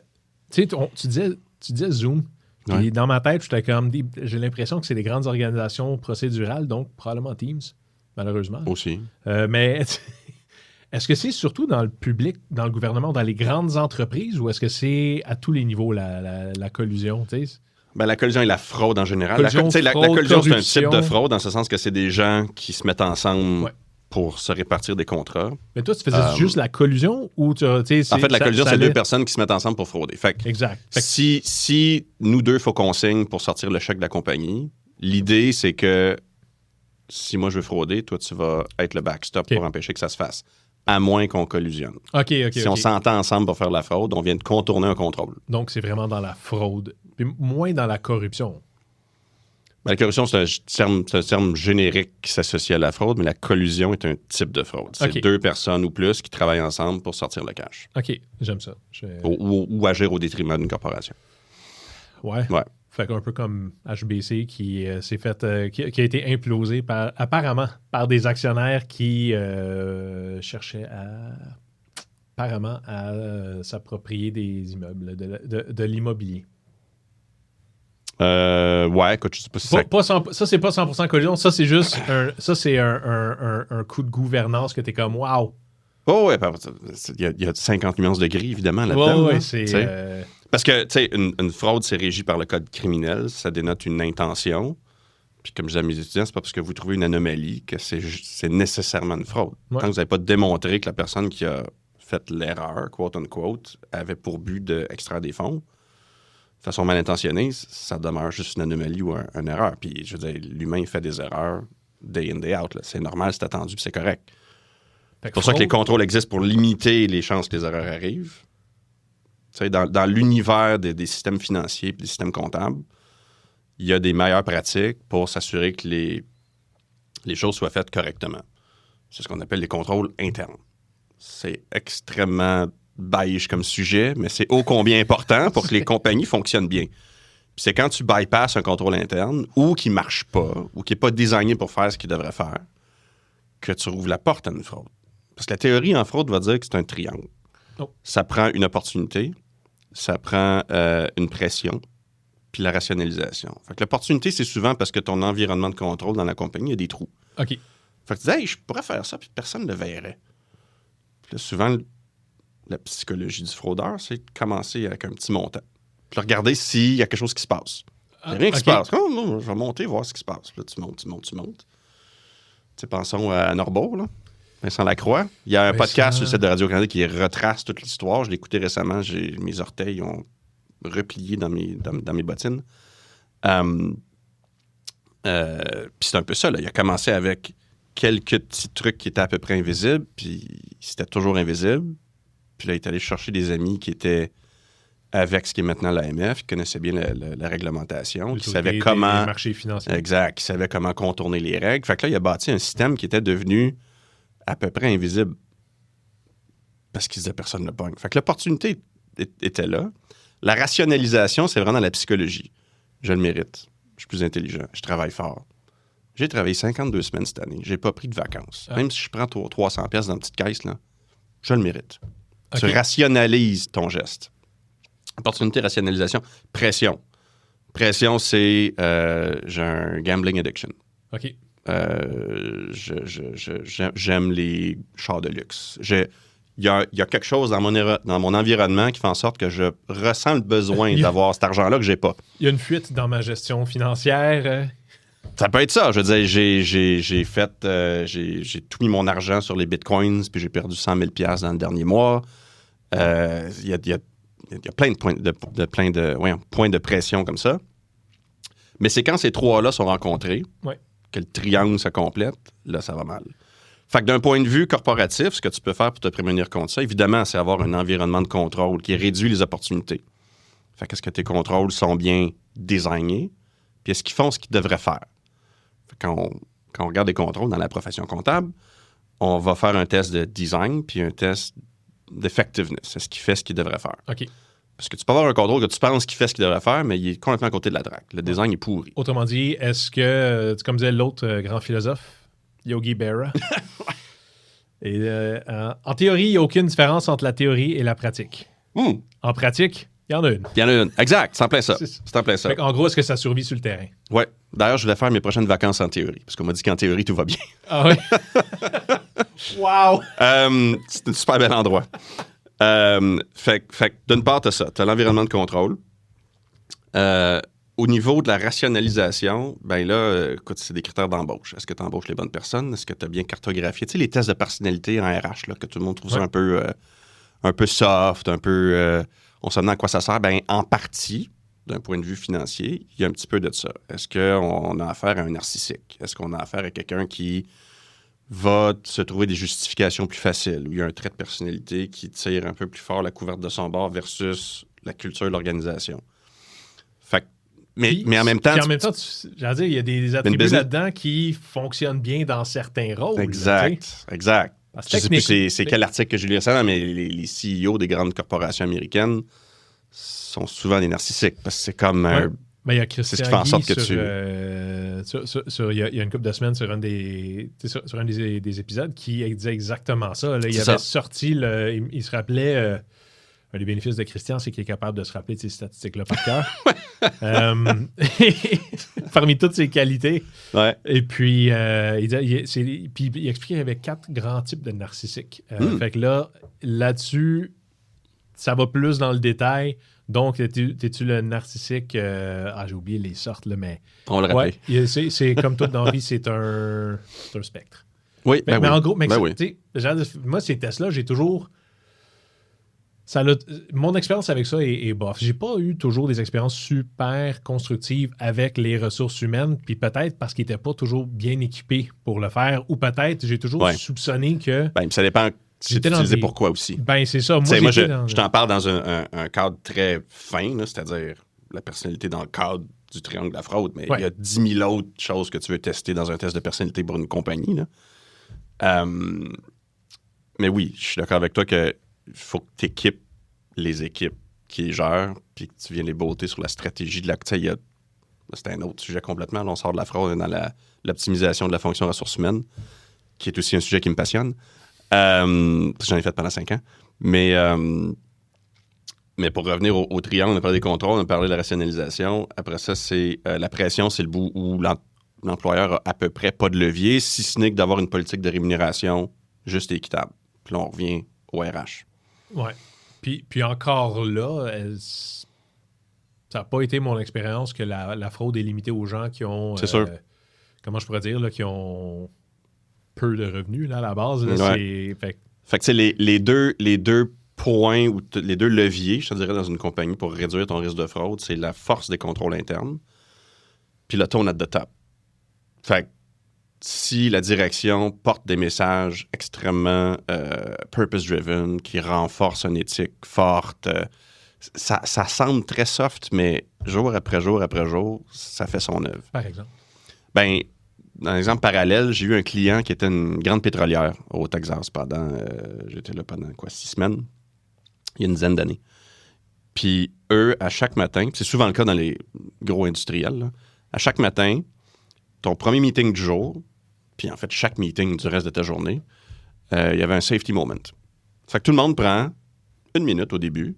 Tu sais, tu disais Zoom. Puis dans ma tête, j'étais comme... J'ai l'impression que c'est des grandes organisations procédurales, donc probablement Teams, malheureusement. Aussi. Mais est-ce que c'est surtout dans le public, dans le gouvernement, dans les grandes entreprises, ou est-ce que c'est à tous les niveaux la collusion, tu sais? La collusion et la fraude en général. La collusion, c'est un type de fraude, dans ce sens que c'est des gens qui se mettent ensemble pour se répartir des contrats. Mais toi, tu faisais juste la collusion ou en fait, la collusion, c'est deux personnes qui se mettent ensemble pour frauder. Exact. Fait si nous deux, il faut qu'on signe pour sortir le chèque de la compagnie, L'idée, c'est que si moi je veux frauder, toi, tu vas être le backstop pour empêcher que ça se fasse. À moins qu'on collusionne. Si on s'entend ensemble pour faire de la fraude, on vient de contourner un contrôle. Donc, c'est vraiment dans la fraude, puis moins dans la corruption. Ben, la corruption, c'est un terme générique qui s'associe à la fraude, mais la collusion est un type de fraude. C'est deux personnes ou plus qui travaillent ensemble pour sortir le cash. OK, j'aime ça. Ou agir au détriment d'une corporation. Ouais. Fait qu'un peu comme HBC qui s'est fait, qui a été implosé apparemment par des actionnaires qui cherchaient apparemment à s'approprier des immeubles, de l'immobilier. Écoute, je sais pas si ça, c'est pas 100% collusion. Ça, c'est juste un coup de gouvernance que t'es comme « wow ». Oh ouais, il y a 50 nuances de gris, évidemment, là-dedans. Ouais, c'est... Parce que, tu sais, une fraude, c'est régi par le code criminel. Ça dénote une intention. Puis comme je dis à mes étudiants, c'est pas parce que vous trouvez une anomalie que c'est nécessairement une fraude. Tant que vous n'avez pas démontré que la personne qui a fait l'erreur, quote-unquote, avait pour but d'extraire des fonds, de façon mal intentionnée, ça demeure juste une anomalie ou une erreur. Puis, je veux dire, l'humain, il fait des erreurs day in, day out. Là. C'est normal, c'est attendu, puis c'est correct. C'est pour ça que les contrôles existent pour limiter les chances que les erreurs arrivent. Dans l'univers des systèmes financiers et des systèmes comptables, il y a des meilleures pratiques pour s'assurer que les choses soient faites correctement. C'est ce qu'on appelle les contrôles internes. C'est extrêmement beige comme sujet, mais c'est ô combien important pour que les compagnies fonctionnent bien. Puis c'est quand tu bypasses un contrôle interne ou qui ne marche pas ou qui n'est pas designé pour faire ce qu'il devrait faire que tu rouvres la porte à une fraude. Parce que la théorie en fraude va dire que c'est un triangle. Oh. Ça prend une opportunité, ça prend une pression, puis la rationalisation. Fait que l'opportunité, c'est souvent parce que ton environnement de contrôle dans la compagnie, il y a des trous. OK. Fait que tu dis, hey, je pourrais faire ça, puis personne ne le verrait. Puis là, souvent, la psychologie du fraudeur, c'est de commencer avec un petit montant. Puis regarder s'il y a quelque chose qui se passe. Il n'y a rien qui se passe. Oh, non, je vais monter, voir ce qui se passe. Puis là, tu montes. Tu sais, pensons à Norbeau, là. Vincent Lacroix. Il y a un podcast sur le site de Radio-Canada qui retrace toute l'histoire. Je l'ai écouté récemment. Mes orteils ont replié dans mes bottines. Puis c'est un peu ça. Là. Il a commencé avec quelques petits trucs qui étaient à peu près invisibles, puis c'était toujours invisible. Puis là, il est allé chercher des amis qui étaient avec ce qui est maintenant l'AMF, qui connaissaient bien la réglementation, qui savaient comment... Les marchés financiers. Exact, qui savaient comment contourner les règles. Fait que là, il a bâti un système qui était devenu à peu près invisible parce qu'il disait personne ne le pogne. Fait que l'opportunité était là. La rationalisation, c'est vraiment la psychologie. Je le mérite. Je suis plus intelligent. Je travaille fort. J'ai travaillé 52 semaines cette année. J'ai pas pris de vacances. Même si je prends 300$ dans une petite caisse, là, je le mérite. Okay. Tu rationalises ton geste. Opportunité, rationalisation. Pression. Pression, c'est j'ai un gambling addiction. OK. J'aime les chars de luxe. Il y a quelque chose dans mon environnement qui fait en sorte que je ressens le besoin d'avoir cet argent-là que j'ai pas. Il y a une fuite dans ma gestion financière. Ça peut être ça. Je veux dire, j'ai tout mis mon argent sur les bitcoins, puis j'ai perdu 100 000$ dans le dernier mois. Il y a plein de points de pression comme ça. Mais c'est quand ces trois-là sont rencontrés que le triangle se complète, là, ça va mal. Fait que d'un point de vue corporatif, ce que tu peux faire pour te prémunir contre ça, évidemment, c'est avoir un environnement de contrôle qui réduit les opportunités. Fait qu'est-ce que tes contrôles sont bien designés, puis est-ce qu'ils font ce qu'ils devraient faire? Fait quand on regarde des contrôles dans la profession comptable, on va faire un test de design puis un test d'effectiveness. Est-ce qu'il fait ce qu'il devrait faire? OK. Parce que tu peux avoir un contrôle que tu penses qu'il fait ce qu'il devrait faire, mais il est complètement à côté de la traque. Le design est pourri. Autrement dit, est-ce que, comme disait l'autre grand philosophe, Yogi Berra, et, en théorie, il n'y a aucune différence entre la théorie et la pratique. En pratique, il y en a une. Il y en a une. Exact. C'est en plein ça. C'est en plein ça. En gros, est-ce que ça survit sur le terrain? Oui. D'ailleurs, je vais faire mes prochaines vacances en théorie, parce qu'on m'a dit qu'en théorie, tout va bien. Ah oui? Wow! C'est un super bel endroit. Fait d'une part, tu as ça. Tu as l'environnement de contrôle. Au niveau de la rationalisation, ben là, écoute, c'est des critères d'embauche. Est-ce que tu embauches les bonnes personnes? Est-ce que tu as bien cartographié? Tu sais, les tests de personnalité en RH, là, que tout le monde trouve ça un peu soft, un peu... on se demande à quoi ça sert. Ben, en partie, d'un point de vue financier, il y a un petit peu de ça. Est-ce qu'on a affaire à un narcissique? Est-ce qu'on a affaire à quelqu'un qui va se trouver des justifications plus faciles, où il y a un trait de personnalité qui tire un peu plus fort la couverte de son bord versus la culture de l'organisation? Fait que, mais en même temps... j'allais dire, il y a des attributs là-dedans qui fonctionnent bien dans certains rôles. Exact. Je sais plus c'est quel article que j'ai lu récemment, mais les CEO des grandes corporations américaines sont souvent des narcissiques, parce que c'est comme il y a Christian c'est ce qui fait en sorte que il y a une couple de semaines sur un des épisodes qui disait exactement ça. Là, il avait sorti, il se rappelait... un des bénéfices de Christian, c'est qu'il est capable de se rappeler de ces statistiques-là par cœur. Parmi toutes ses qualités. Ouais. Et puis, il expliquait qu'il y avait 4 grands types de narcissiques. Fait que là-dessus, ça va plus dans le détail. Donc, es-tu le narcissique... j'ai oublié les sortes, là, mais... On le rappelle. C'est comme tout dans la vie, c'est un spectre. Oui, mais en gros, moi, ces tests-là, j'ai toujours... mon expérience avec ça est bof. J'ai pas eu toujours des expériences super constructives avec les ressources humaines, puis peut-être parce qu'ils n'étaient pas toujours bien équipés pour le faire, ou peut-être j'ai toujours soupçonné que... ça dépend c'est utilisé pourquoi aussi. C'est ça. Moi, je t'en parle dans un cadre très fin, là, c'est-à-dire la personnalité dans le cadre du triangle de la fraude, mais il y a 10 000 autres choses que tu veux tester dans un test de personnalité pour une compagnie. Là. Mais oui, je suis d'accord avec toi que il faut que tu équipes les équipes qui les gèrent, puis que tu viennes les botter sur la stratégie de la... C'est un autre sujet complètement. Là, on sort de la fraude dans l'optimisation de la fonction ressources humaines, qui est aussi un sujet qui me passionne. J'en ai fait pendant 5 ans. Mais pour revenir au triangle, on a parlé des contrôles, on a parlé de la rationalisation. Après ça, c'est la pression, c'est le bout où l'employeur a à peu près pas de levier, si ce n'est que d'avoir une politique de rémunération juste et équitable. Puis là, on revient au RH. Ouais. Puis encore là, ça n'a pas été mon expérience que la fraude est limitée aux gens qui ont... C'est sûr. Comment je pourrais dire, là, qui ont peu de revenus là, à la base. Là, Fait que c'est les deux points, ou les deux leviers, je te dirais, dans une compagnie pour réduire ton risque de fraude, c'est la force des contrôles internes puis le tone at the top. Fait que si la direction porte des messages extrêmement purpose-driven, qui renforcent une éthique forte, ça semble très soft, mais jour après jour après jour, ça fait son œuvre. Par exemple? Dans un exemple parallèle, j'ai eu un client qui était une grande pétrolière au Texas j'étais là pendant 6 semaines, il y a une dizaine d'années. Puis eux, à chaque matin, c'est souvent le cas dans les gros industriels, là, à chaque matin, ton premier meeting du jour, puis en fait, chaque meeting du reste de ta journée, il y avait un safety moment. Fait que tout le monde prend 1 minute au début,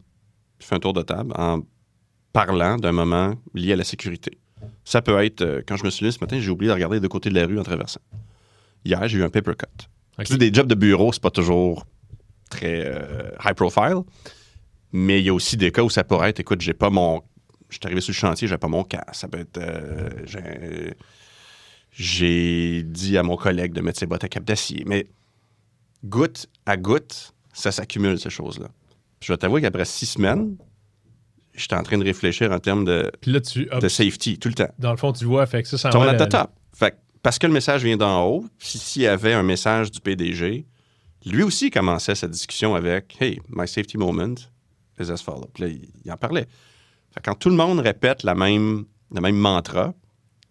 puis fait un tour de table en parlant d'un moment lié à la sécurité. Ça peut être, quand je me suis levé ce matin, j'ai oublié de regarder les 2 côtés de la rue en traversant. Hier, j'ai eu un paper cut. Okay. Des jobs de bureau, c'est pas toujours très high profile, mais il y a aussi des cas où ça pourrait être, écoute, je suis arrivé sur le chantier, j'ai pas mon casque. Ça peut être, j'ai dit à mon collègue de mettre ses bottes à cap d'acier. Mais goutte à goutte, ça s'accumule, ces choses-là. Puis je vais t'avouer qu'après 6 semaines, j'étais en train de réfléchir en termes de safety tout le temps. Dans le fond, tu vois, fait que ça va... at the top. Fait que, parce que le message vient d'en haut, s'il y avait un message du PDG, lui aussi commençait cette discussion avec « Hey, my safety moment is as follows ». Puis là, il en parlait. Fait que quand tout le monde répète le même mantra,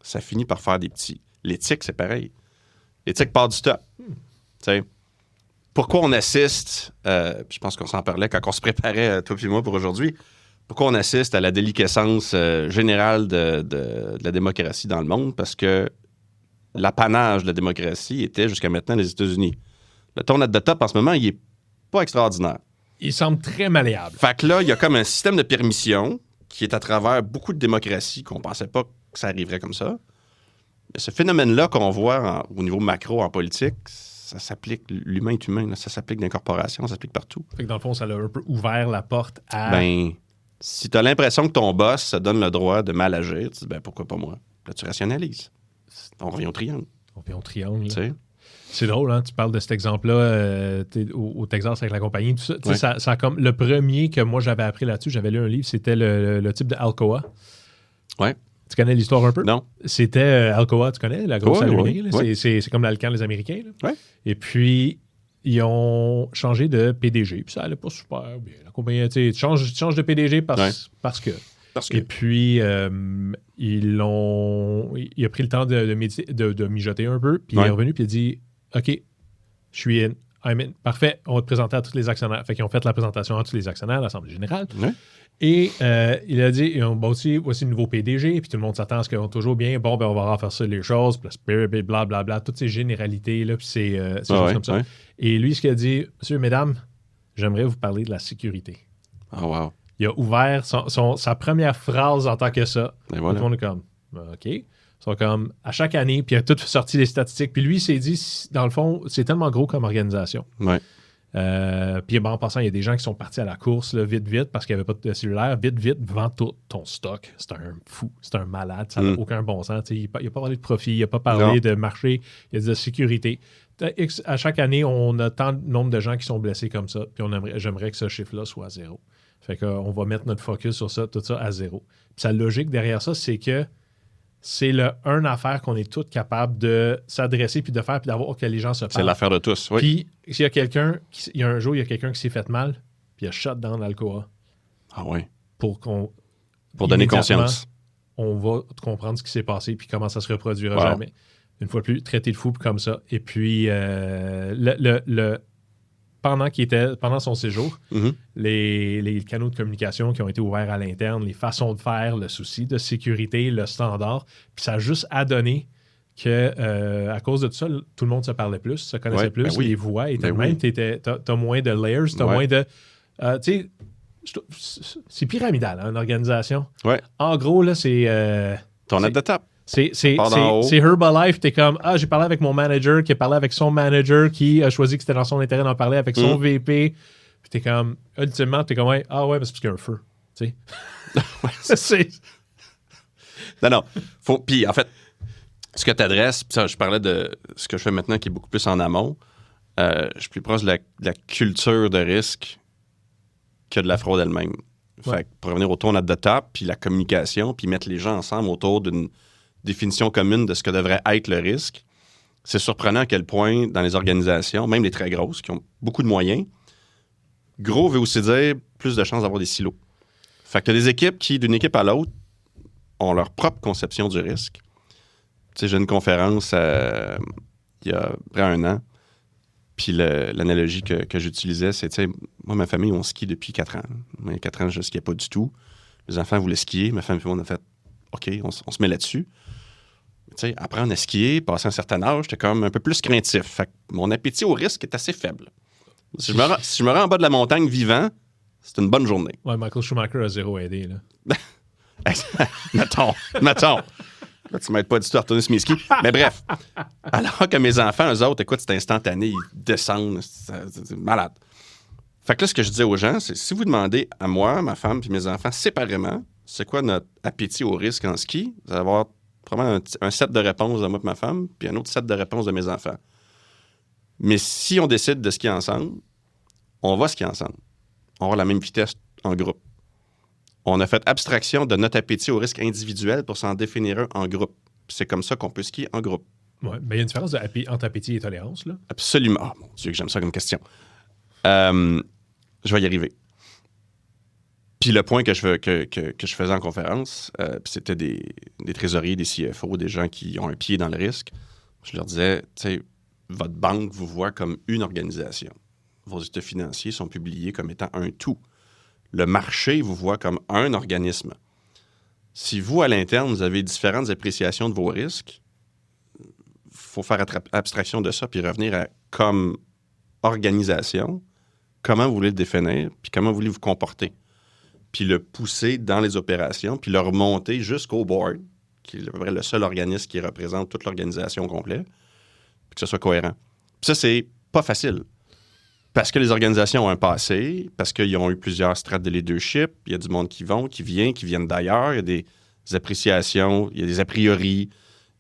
ça finit par faire des petits... L'éthique, c'est pareil. L'éthique part du top. Tu sais, pourquoi on assiste, je pense qu'on s'en parlait quand on se préparait, toi et moi, pour aujourd'hui, pourquoi on assiste à la déliquescence générale de la démocratie dans le monde? Parce que l'apanage de la démocratie était jusqu'à maintenant les États-Unis. Le tone at the top, en ce moment, il n'est pas extraordinaire. Il semble très malléable. Fait que là, il y a comme un système de permission qui est à travers beaucoup de démocraties qu'on ne pensait pas que ça arriverait comme ça. Mais ce phénomène-là qu'on voit au niveau macro en politique, ça s'applique, l'humain est humain, là, ça s'applique dans les corporations, ça s'applique partout. Fait que dans le fond, ça a un peu ouvert la porte à... Si tu as l'impression que ton boss se donne le droit de mal agir, tu dis, pourquoi pas moi? Là, tu rationalises. On revient au triangle. Tu sais? C'est drôle, hein? Tu parles de cet exemple-là au Texas avec la compagnie. Tout ça. Ça comme le premier que moi j'avais appris là-dessus, j'avais lu un livre, c'était le type de Alcoa. Ouais. Tu connais l'histoire un peu? Non. C'était Alcoa, tu connais, la grosse allumée. C'est comme l'Alcan des Américains. Ouais. Et puis, ils ont changé de PDG. Puis ça allait pas super bien. La compagnie, tu changes de PDG parce que. Et puis, il a pris le temps de mijoter un peu. Puis il est revenu puis il a dit OK, je suis in. Parfait, on va te présenter à tous les actionnaires. Fait qu'ils ont fait la présentation à tous les actionnaires, l'Assemblée générale. Ouais. Et il a dit voici le nouveau PDG. Puis tout le monde s'attend à ce qu'on est toujours bien. Bon, ben on va refaire ça les choses. Puis blablabla. Toutes ces généralités, là, puis ces choses comme ça. Ouais. Et lui, ce qu'il a dit, monsieur, mesdames, j'aimerais vous parler de la sécurité. Oh, wow. Il a ouvert sa première phrase en tant que ça. Et voilà. Tout le monde est comme, OK. Ils sont comme, à chaque année, puis il a tout sorti les statistiques. Puis lui, il s'est dit, dans le fond, c'est tellement gros comme organisation. Ouais. Puis en passant, il y a des gens qui sont partis à la course, là, vite, parce qu'il n'y avait pas de cellulaire. Vite, vends tout ton stock. C'est un fou, c'est un malade. Ça n'a aucun bon sens. Il n'a pas parlé de profit, il n'a pas parlé de marché, il a dit de sécurité. À chaque année, on a tant de nombre de gens qui sont blessés comme ça. Puis j'aimerais que ce chiffre-là soit à 0. Fait qu'on va mettre notre focus sur ça, tout ça à 0. Puis sa logique derrière ça, c'est que c'est une affaire qu'on est tous capables de s'adresser puis de faire puis d'avoir que les gens se parlent. C'est l'affaire de tous, oui. Puis s'il y a quelqu'un, un jour, il y a quelqu'un qui s'est fait mal, puis il a shut down l'Alcoa. Ah oui. Pour donner conscience. On va comprendre ce qui s'est passé puis comment ça se reproduira jamais. Une fois de plus, traiter de fou comme ça. Et puis, pendant son séjour, les canaux de communication qui ont été ouverts à l'interne, les façons de faire, le souci de sécurité, le standard, puis ça a juste adonné que à cause de tout ça, tout le monde se parlait plus, se connaissait plus, les voix étaient même, t'as moins de layers, t'as moins de... tu sais, c'est pyramidal, hein, une organisation. Ouais. En gros, là, c'est... ton aide de tape. C'est Herbalife, t'es comme, j'ai parlé avec mon manager, qui a parlé avec son manager, qui a choisi que c'était dans son intérêt d'en parler avec son VP. Puis t'es comme, ultimement, t'es comme, mais c'est parce qu'il y a un feu. Tu sais? Non. Puis en fait, ce que tu adresses, je parlais de ce que je fais maintenant qui est beaucoup plus en amont. Je suis plus proche de la culture de risque que de la fraude elle-même. Fait que pour revenir au tournade de table, puis la communication, puis mettre les gens ensemble autour d'une définition commune de ce que devrait être le risque, c'est surprenant à quel point dans les organisations, même les très grosses, qui ont beaucoup de moyens, gros veut aussi dire plus de chances d'avoir des silos. Fait que tu as des équipes qui, d'une équipe à l'autre, ont leur propre conception du risque. Tu sais, j'ai une conférence il y a près d'un an, puis l'analogie que j'utilisais, c'est, tu sais, moi, ma famille, on skie depuis 4 ans. Il y a 4 ans, je ne skiais pas du tout. Les enfants voulaient skier. Ma femme et moi, on a fait, OK, on se met là-dessus. Tu sais, apprendre à skier, passer un certain âge, j'étais comme un peu plus craintif. Fait que mon appétit au risque est assez faible. Si je me rends en bas de la montagne vivant, c'est une bonne journée. Ouais, Michael Schumacher a 0 aidé, là. Mettons. Là, tu m'aides pas du tout à retourner sur mes skis. Mais bref, alors que mes enfants, eux autres, écoute, c'est instantané, ils descendent, c'est malade. Fait que là, ce que je disais aux gens, c'est si vous demandez à moi, ma femme puis mes enfants séparément, c'est quoi notre appétit au risque en ski, vous allez avoir probablement un set de réponses de moi et ma femme, puis un autre set de réponses de mes enfants. Mais si on décide de skier ensemble, on va skier ensemble. On va avoir la même vitesse en groupe. On a fait abstraction de notre appétit au risque individuel pour s'en définir un en groupe. C'est comme ça qu'on peut skier en groupe. Oui, mais il y a une différence entre appétit et tolérance, là. Absolument. Oh mon Dieu, que j'aime ça comme question. Je vais y arriver. Puis le point que je faisais en conférence, c'était des trésoriers, des CFO, des gens qui ont un pied dans le risque. Je leur disais, tu sais, votre banque vous voit comme une organisation. Vos états financiers sont publiés comme étant un tout. Le marché vous voit comme un organisme. Si vous, à l'interne, vous avez différentes appréciations de vos risques, il faut faire abstraction de ça puis revenir à comme organisation, comment vous voulez le définir, puis comment vous voulez vous comporter. Puis le pousser dans les opérations, puis le remonter jusqu'au board, qui est à peu près le seul organisme qui représente toute l'organisation au complet, puis que ce soit cohérent. Puis ça, c'est pas facile. Parce que les organisations ont un passé, parce qu'ils ont eu plusieurs strates de leadership, il y a du monde qui viennent d'ailleurs, il y a des appréciations, il y a des a priori,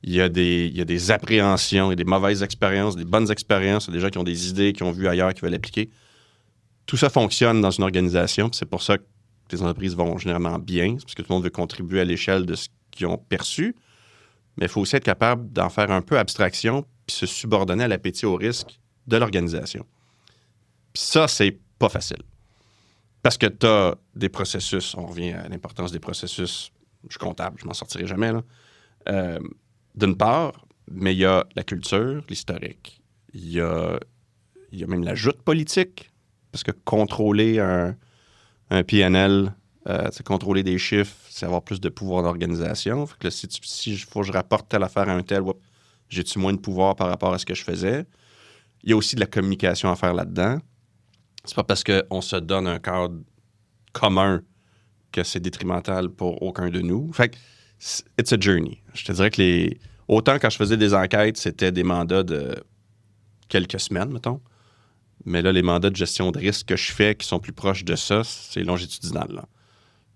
Il y a des appréhensions, il y a des mauvaises expériences, des bonnes expériences, il y a des gens qui ont des idées, qui ont vu ailleurs, qui veulent l'appliquer. Tout ça fonctionne dans une organisation, puis c'est pour ça que les entreprises vont généralement bien, parce que tout le monde veut contribuer à l'échelle de ce qu'ils ont perçu, mais il faut aussi être capable d'en faire un peu abstraction, puis se subordonner à l'appétit au risque de l'organisation. Puis ça, c'est pas facile. Parce que tu as des processus, on revient à l'importance des processus, je suis comptable, je m'en sortirai jamais, là. D'une part, mais il y a la culture, l'historique. Il y a même la joute politique, parce que contrôler un PNL, c'est contrôler des chiffres, c'est avoir plus de pouvoir d'organisation. Fait que là, si il faut que je rapporte telle affaire à un tel, j'ai-tu moins de pouvoir par rapport à ce que je faisais? Il y a aussi de la communication à faire là-dedans. C'est pas parce qu'on se donne un cadre commun que c'est détrimental pour aucun de nous. Fait que it's a journey. Je te dirais que autant quand je faisais des enquêtes, c'était des mandats de quelques semaines, mettons. Mais là, les mandats de gestion de risque que je fais qui sont plus proches de ça, c'est longitudinal, là.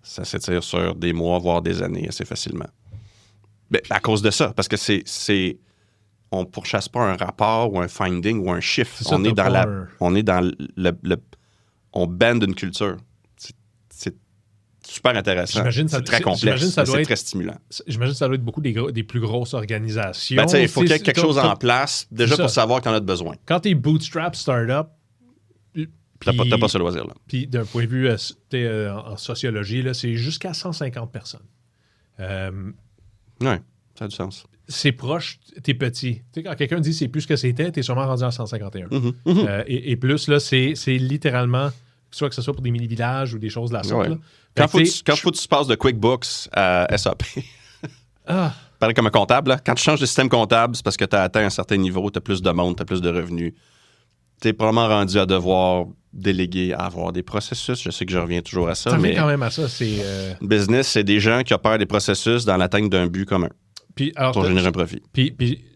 Ça s'étire sur des mois, voire des années assez facilement. Mais à cause de ça, parce que on pourchasse pas un rapport ou un finding ou un chiffre. On bande une culture. C'est super intéressant. C'est très complexe. C'est très stimulant. J'imagine que ça doit être beaucoup des plus grosses organisations. Il faut qu'il y ait quelque chose en place, déjà pour savoir qu'on a besoin. Quand tu es bootstrap startup, t'as pas ce loisir-là. Puis d'un point de vue en sociologie, là, c'est jusqu'à 150 personnes. Oui, ça a du sens. C'est proche, t'es petit. Tu sais, quand quelqu'un dit c'est plus ce que c'était, t'es sûrement rendu à 151. Et plus, là, c'est littéralement, soit que ce soit pour des mini-villages ou des choses de la sorte. Ouais. Quand faut que tu passes de QuickBooks à SAP, pareil comme un comptable, là, quand tu changes de système comptable, c'est parce que tu as atteint un certain niveau, tu as plus de monde, tu as plus de revenus. Tu es probablement rendu à devoir déléguer, à avoir des processus. Je sais que je reviens toujours à ça. Mais quand même à ça. Business, c'est des gens qui opèrent des processus dans l'atteinte d'un but commun. Puis, alors, pour générer un profit. Puis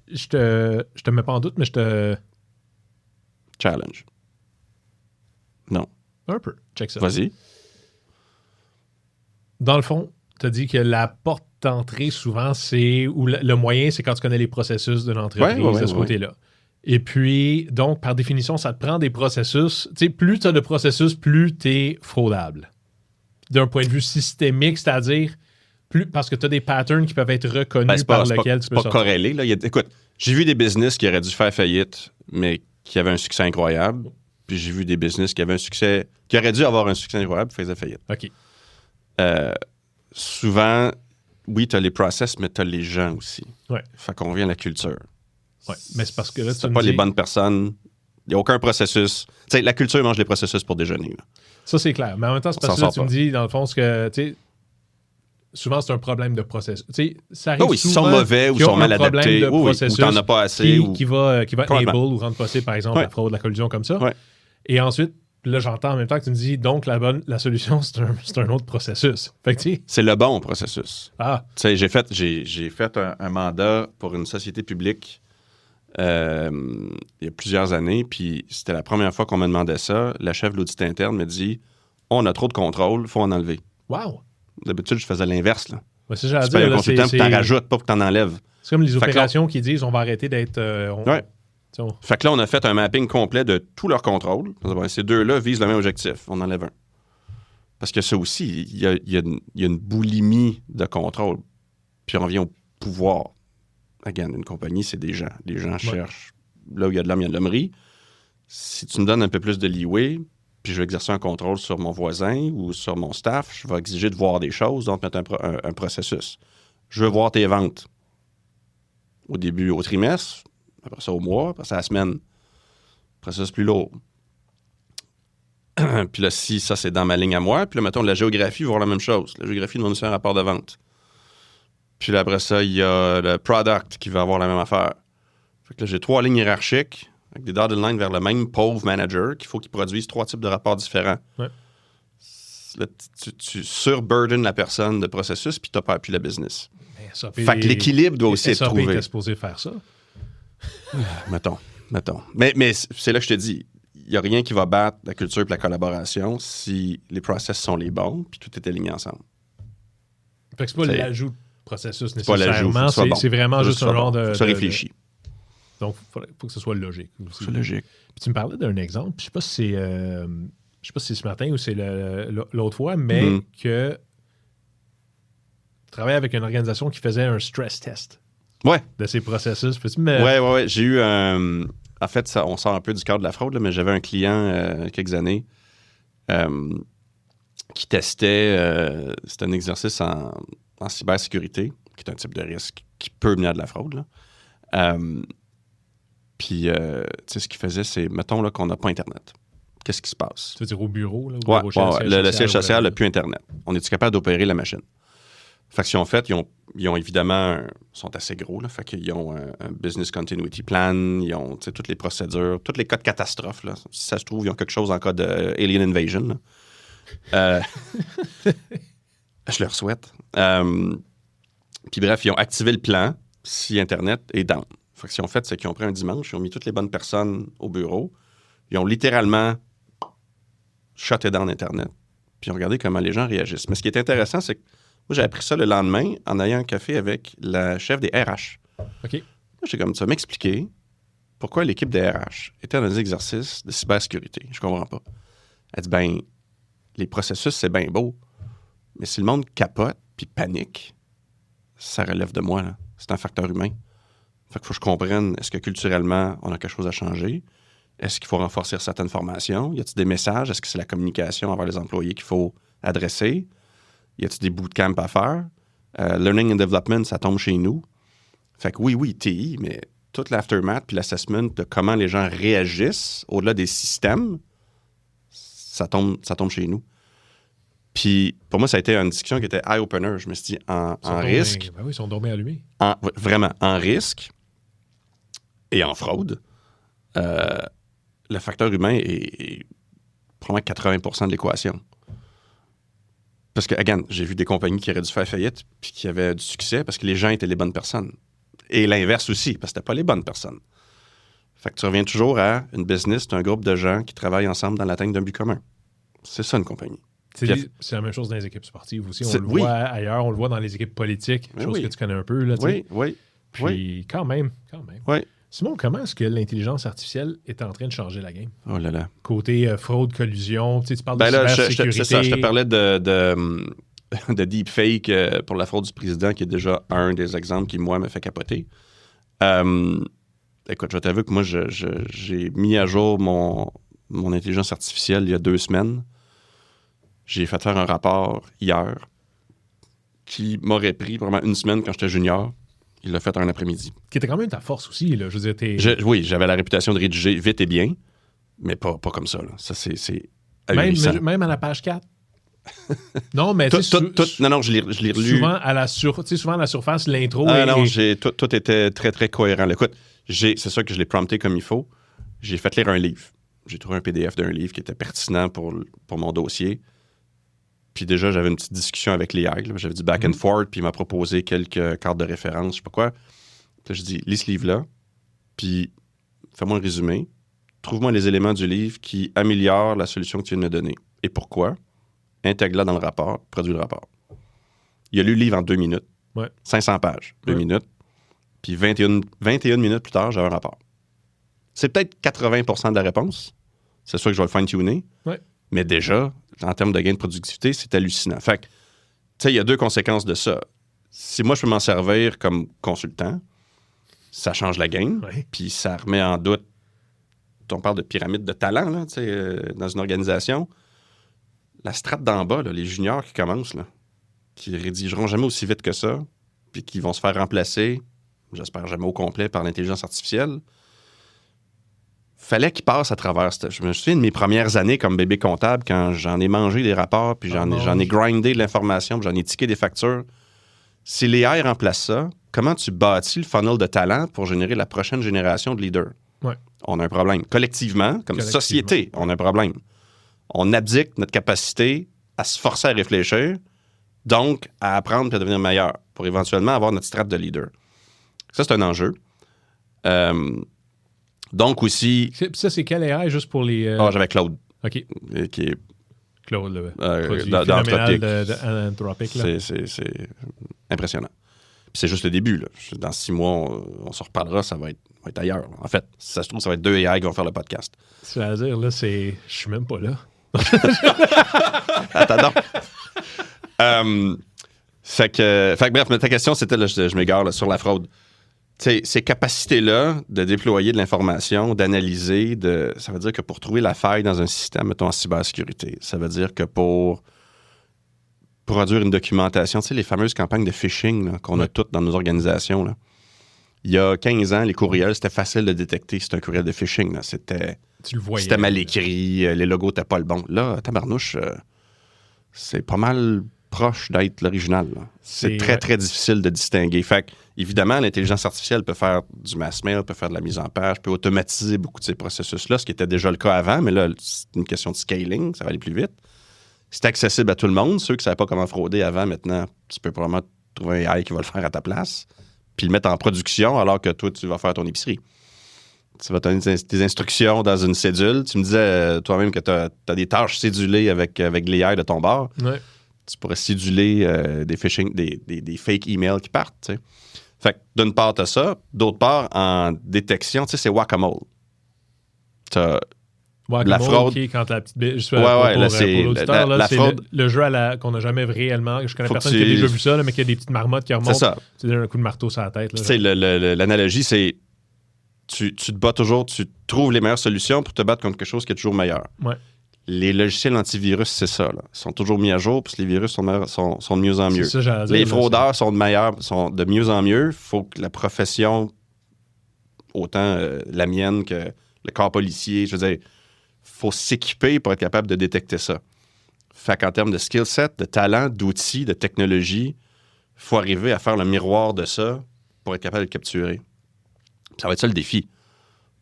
je te mets pas en doute, mais je te... Challenge. Non. Un peu. Check ça. Vas-y. Dans le fond, tu as dit que la porte d'entrée, souvent, c'est... Ou le moyen, c'est quand tu connais les processus d'une entreprise de ce côté-là. Et puis, donc, par définition, ça te prend des processus. Tu sais, plus tu as de processus, plus tu es fraudable. D'un point de vue systémique, c'est-à-dire... parce que tu as des patterns qui peuvent être reconnus par lesquels tu peux sortir. C'est pas corrélé. Là. Écoute, j'ai vu des business qui auraient dû faire faillite, mais qui avaient un succès incroyable. Puis j'ai vu des business qui avaient un succès... qui auraient dû avoir un succès incroyable et faisaient faillite. OK. Souvent, oui, tu as les process, mais tu as les gens aussi. Ouais. Fait qu'on revient à la culture. Ouais. Mais c'est parce que là, tu pas les bonnes personnes. Il n'y a aucun processus. Tu sais, la culture mange les processus pour déjeuner. Là. Ça, c'est clair. Mais en même temps, c'est parce que là, tu me dis, dans le fond, ce que... tu sais, souvent, c'est un problème de processus. Ça arrive ils sont mauvais ou sont mal adaptés, ou t'en as pas assez. Qui va enable ou rendre possible, par exemple, la fraude, la collusion comme ça. Ouais. Et ensuite, là, j'entends en même temps que tu me dis, donc, la solution, c'est un autre processus. Fait que, c'est le bon processus. Ah. Tu sais, j'ai fait un mandat pour une société publique il y a plusieurs années, puis c'était la première fois qu'on me demandait ça. La chef de l'audit interne me dit, on a trop de contrôle, il faut en enlever. Wow! D'habitude, je faisais l'inverse. Là. Ouais, c'est un consultant, tu t'en rajoutes, pas que tu en enlèves. C'est comme les opérations qui disent on va arrêter d'être... Fait que là, on a fait un mapping complet de tous leurs contrôles. Ces deux-là visent le même objectif. On enlève un. Parce que ça aussi, il y a une boulimie de contrôle. Puis on revient au pouvoir. Again, une compagnie, c'est des gens. Les gens cherchent... Là où il y a de l'homme, il y a de l'hommerie. Si tu me donnes un peu plus de leeway... puis je vais exercer un contrôle sur mon voisin ou sur mon staff, je vais exiger de voir des choses, donc mettre un processus. Je veux voir tes ventes. Au début, au trimestre, après ça au mois, après ça à la semaine. Processus plus lourd. Puis là, si ça, c'est dans ma ligne à moi, puis là, mettons, la géographie va voir la même chose. La géographie va nous faire un rapport de vente. Puis là, après ça, il y a le product qui va avoir la même affaire. Fait que là, j'ai 3 lignes hiérarchiques avec des dotted lines vers le même pauvre manager qu'il faut qu'il produise 3 types de rapports différents. Ouais. Là, tu surburden la personne de processus puis tu n'as pas appuyé la business. SAP, fait que l'équilibre doit aussi être trouvé. SAP était supposé faire ça. Mettons. Mais c'est là que je te dis, il n'y a rien qui va battre la culture et la collaboration si les process sont les bons puis tout est aligné ensemble. Fait que c'est pas l'ajout processus nécessairement. C'est vraiment juste un genre de... Ça réfléchit. Donc, il faut que ce soit logique. C'est logique. Puis tu me parlais d'un exemple, je ne sais pas si c'est ce matin ou c'est l'autre fois, mais que tu travailles avec une organisation qui faisait un stress test de ces processus. Oui. J'ai eu en fait, on sort un peu du cadre de la fraude, là, mais j'avais un client il y a quelques années qui testait, c'était un exercice en cybersécurité, qui est un type de risque qui peut mener à de la fraude. Puis, tu sais, ce qu'il faisait, c'est, mettons là, qu'on n'a pas Internet. Qu'est-ce qui se passe? Tu veux dire au bureau? Là, oui, le siège social n'a plus Internet. On est-tu capable d'opérer la machine? Fait que ce qu'ils ont fait, ils ont évidemment... Ils sont assez gros, là. Fait qu'ils ont un business continuity plan, ils ont toutes les procédures, tous les cas de catastrophe, là. Si ça se trouve, ils ont quelque chose en cas d'alien invasion, je leur souhaite. Puis bref, ils ont activé le plan si Internet est down. Fait que ce qu'ils ont fait, c'est qu'ils ont pris un dimanche, ils ont mis toutes les bonnes personnes au bureau, ils ont littéralement shuté down Internet, puis ils ont regardé comment les gens réagissent. Mais ce qui est intéressant, c'est que moi, j'ai appris ça le lendemain en ayant un café avec la chef des RH. OK. Moi, j'ai comme ça m'expliquer pourquoi l'équipe des RH était dans des exercices de cybersécurité. Je comprends pas. Elle dit, ben, les processus, c'est bien beau, mais si le monde capote puis panique, ça relève de moi, là. C'est un facteur humain. Fait qu'il faut que je comprenne, est-ce que culturellement, on a quelque chose à changer? Est-ce qu'il faut renforcer certaines formations? Y a-t-il des messages? Est-ce que c'est la communication envers les employés qu'il faut adresser? Y a-t-il des bootcamps à faire? Learning and development, ça tombe chez nous. Fait que oui, TI, mais tout l'aftermath puis l'assessment de comment les gens réagissent au-delà des systèmes, ça tombe chez nous. Puis pour moi, ça a été une discussion qui était eye-opener. Je me suis dit, en risque... Ben oui, ils sont dormés allumés. Vraiment, en risque et en fraude, le facteur humain est probablement 80% de l'équation. Parce que, again, j'ai vu des compagnies qui auraient dû faire faillite puis qui avaient du succès parce que les gens étaient les bonnes personnes. Et l'inverse aussi, parce que c'était pas les bonnes personnes. Fait que tu reviens toujours à une business, c'est un groupe de gens qui travaillent ensemble dans l'atteinte d'un but commun. C'est ça, une compagnie. C'est la même chose dans les équipes sportives aussi. On le voit ailleurs, on le voit dans les équipes politiques, chose que tu connais un peu. Là, oui. Puis quand même. Oui. Simon, comment est-ce que l'intelligence artificielle est en train de changer la game? Oh là là. Côté fraude, collusion, tu parles de cybersécurité. C'est ça, je te parlais de deepfake pour la fraude du président, qui est déjà un des exemples qui, moi, me fait capoter. Écoute, je t'avoue que moi, j'ai mis à jour mon intelligence artificielle il y a 2 semaines. J'ai fait faire un rapport hier qui m'aurait pris probablement 1 semaine quand j'étais junior. Il l'a fait un après-midi. Qui était quand même ta force aussi, là. Je veux dire, oui, j'avais la réputation de rédiger vite et bien, mais pas comme ça, là. Ça, c'est ahurissant. Même à la page 4? Non, mais non, je l'ai relu. Souvent à la surface, l'intro. Tout était très, très cohérent. Écoute, c'est ça que je l'ai prompté comme il faut. J'ai fait lire un livre. J'ai trouvé un PDF d'un livre qui était pertinent pour mon dossier. Puis déjà, j'avais une petite discussion avec l'IA. J'avais du back and forth, puis il m'a proposé quelques cartes de référence, je sais pas quoi. Puis je dis, lis ce livre-là, puis fais-moi un résumé. Trouve-moi les éléments du livre qui améliorent la solution que tu viens de me donner. Et pourquoi? Intègre-la dans le rapport, produis le rapport. Il a lu le livre en 2 minutes. Ouais. 500 pages, 2 minutes. Puis 21 minutes plus tard, j'avais un rapport. C'est peut-être 80% de la réponse. C'est sûr que je vais le fine-tuner. Ouais. Mais déjà, en termes de gain de productivité, c'est hallucinant. Fait que, tu sais, il y a 2 conséquences de ça. Si moi, je peux m'en servir comme consultant, ça change la game, puis ça remet en doute. On parle de pyramide de talent, là, tu sais, dans une organisation. La strate d'en bas, là, les juniors qui commencent, là, qui rédigeront jamais aussi vite que ça, puis qui vont se faire remplacer, j'espère jamais au complet, par l'intelligence artificielle. Fallait qu'ils passent à travers. Je me souviens de mes premières années comme bébé comptable, quand j'en ai mangé des rapports, puis j'en ai grindé de l'information, puis j'en ai tiqué des factures. Si l'AI remplace ça, comment tu bâtis le funnel de talent pour générer la prochaine génération de leaders? Ouais. On a un problème. Collectivement, comme société, on a un problème. On abdique notre capacité à se forcer à réfléchir, donc à apprendre et à devenir meilleur, pour éventuellement avoir notre strate de leader. Ça, c'est un enjeu. Donc aussi... Ça, c'est quel AI, juste pour les... j'avais Claude. OK. Qui est... Claude, le produit phénoménal d'Anthropic. C'est impressionnant. Puis c'est juste le début. Là. Dans 6 mois, on se reparlera, ça va être ailleurs. Là. En fait, si ça se trouve, ça va être 2 AI qui vont faire le podcast. C'est-à-dire, là, je suis même pas là. Attends donc. Fait que, bref, mais ta question, c'était, là, je m'égare là, sur la fraude. T'sais, ces capacités-là de déployer de l'information, d'analyser, ça veut dire que pour trouver la faille dans un système, mettons en cybersécurité, ça veut dire que pour produire une documentation, tu sais, les fameuses campagnes de phishing là, qu'on a toutes dans nos organisations, là. Il y a 15 ans, les courriels, c'était facile de détecter si c'était un courriel de phishing. Là. Tu le voyais. C'était mal écrit, les logos n'étaient pas le bon. Là, tabarnouche, c'est pas mal proche d'être l'original. Là. C'est très, très difficile de distinguer. Fait que, évidemment, l'intelligence artificielle peut faire du mass mail, peut faire de la mise en page, peut automatiser beaucoup de ces processus-là, ce qui était déjà le cas avant, mais là, c'est une question de scaling, ça va aller plus vite. C'est accessible à tout le monde. Ceux qui ne savaient pas comment frauder avant, maintenant, tu peux probablement trouver un AI qui va le faire à ta place, puis le mettre en production alors que toi, tu vas faire ton épicerie. Tu vas donner tes instructions dans une cédule. Tu me disais toi-même que tu as des tâches cédulées avec l'AI de ton bar. Ouais. Tu pourrais céduler des phishing, des fake emails qui partent. T'sais. Fait que d'une part, tu as ça. D'autre part, en détection, c'est whack-a-mole. La fraude. Okay, quand la petite bille. Là, c'est l'auditeur, la fraude. Le jeu qu'on n'a jamais réellement. Je connais personne qui a déjà vu ça, là, mais qui a des petites marmottes qui remontent. C'est ça. Tu donnes un coup de marteau sur la tête. Tu sais, l'analogie, c'est tu te bats toujours, tu trouves les meilleures solutions pour te battre contre quelque chose qui est toujours meilleur. Ouais. Les logiciels antivirus, c'est ça. Là. Ils sont toujours mis à jour, puis les virus sont de mieux en mieux. C'est ça, les fraudeurs sont de mieux en mieux. Il faut que la profession, autant la mienne que le corps policier, je veux dire, faut s'équiper pour être capable de détecter ça. Fait qu'en termes de skill set, de talent, d'outils, de technologie, il faut arriver à faire le miroir de ça pour être capable de le capturer. Ça va être ça le défi.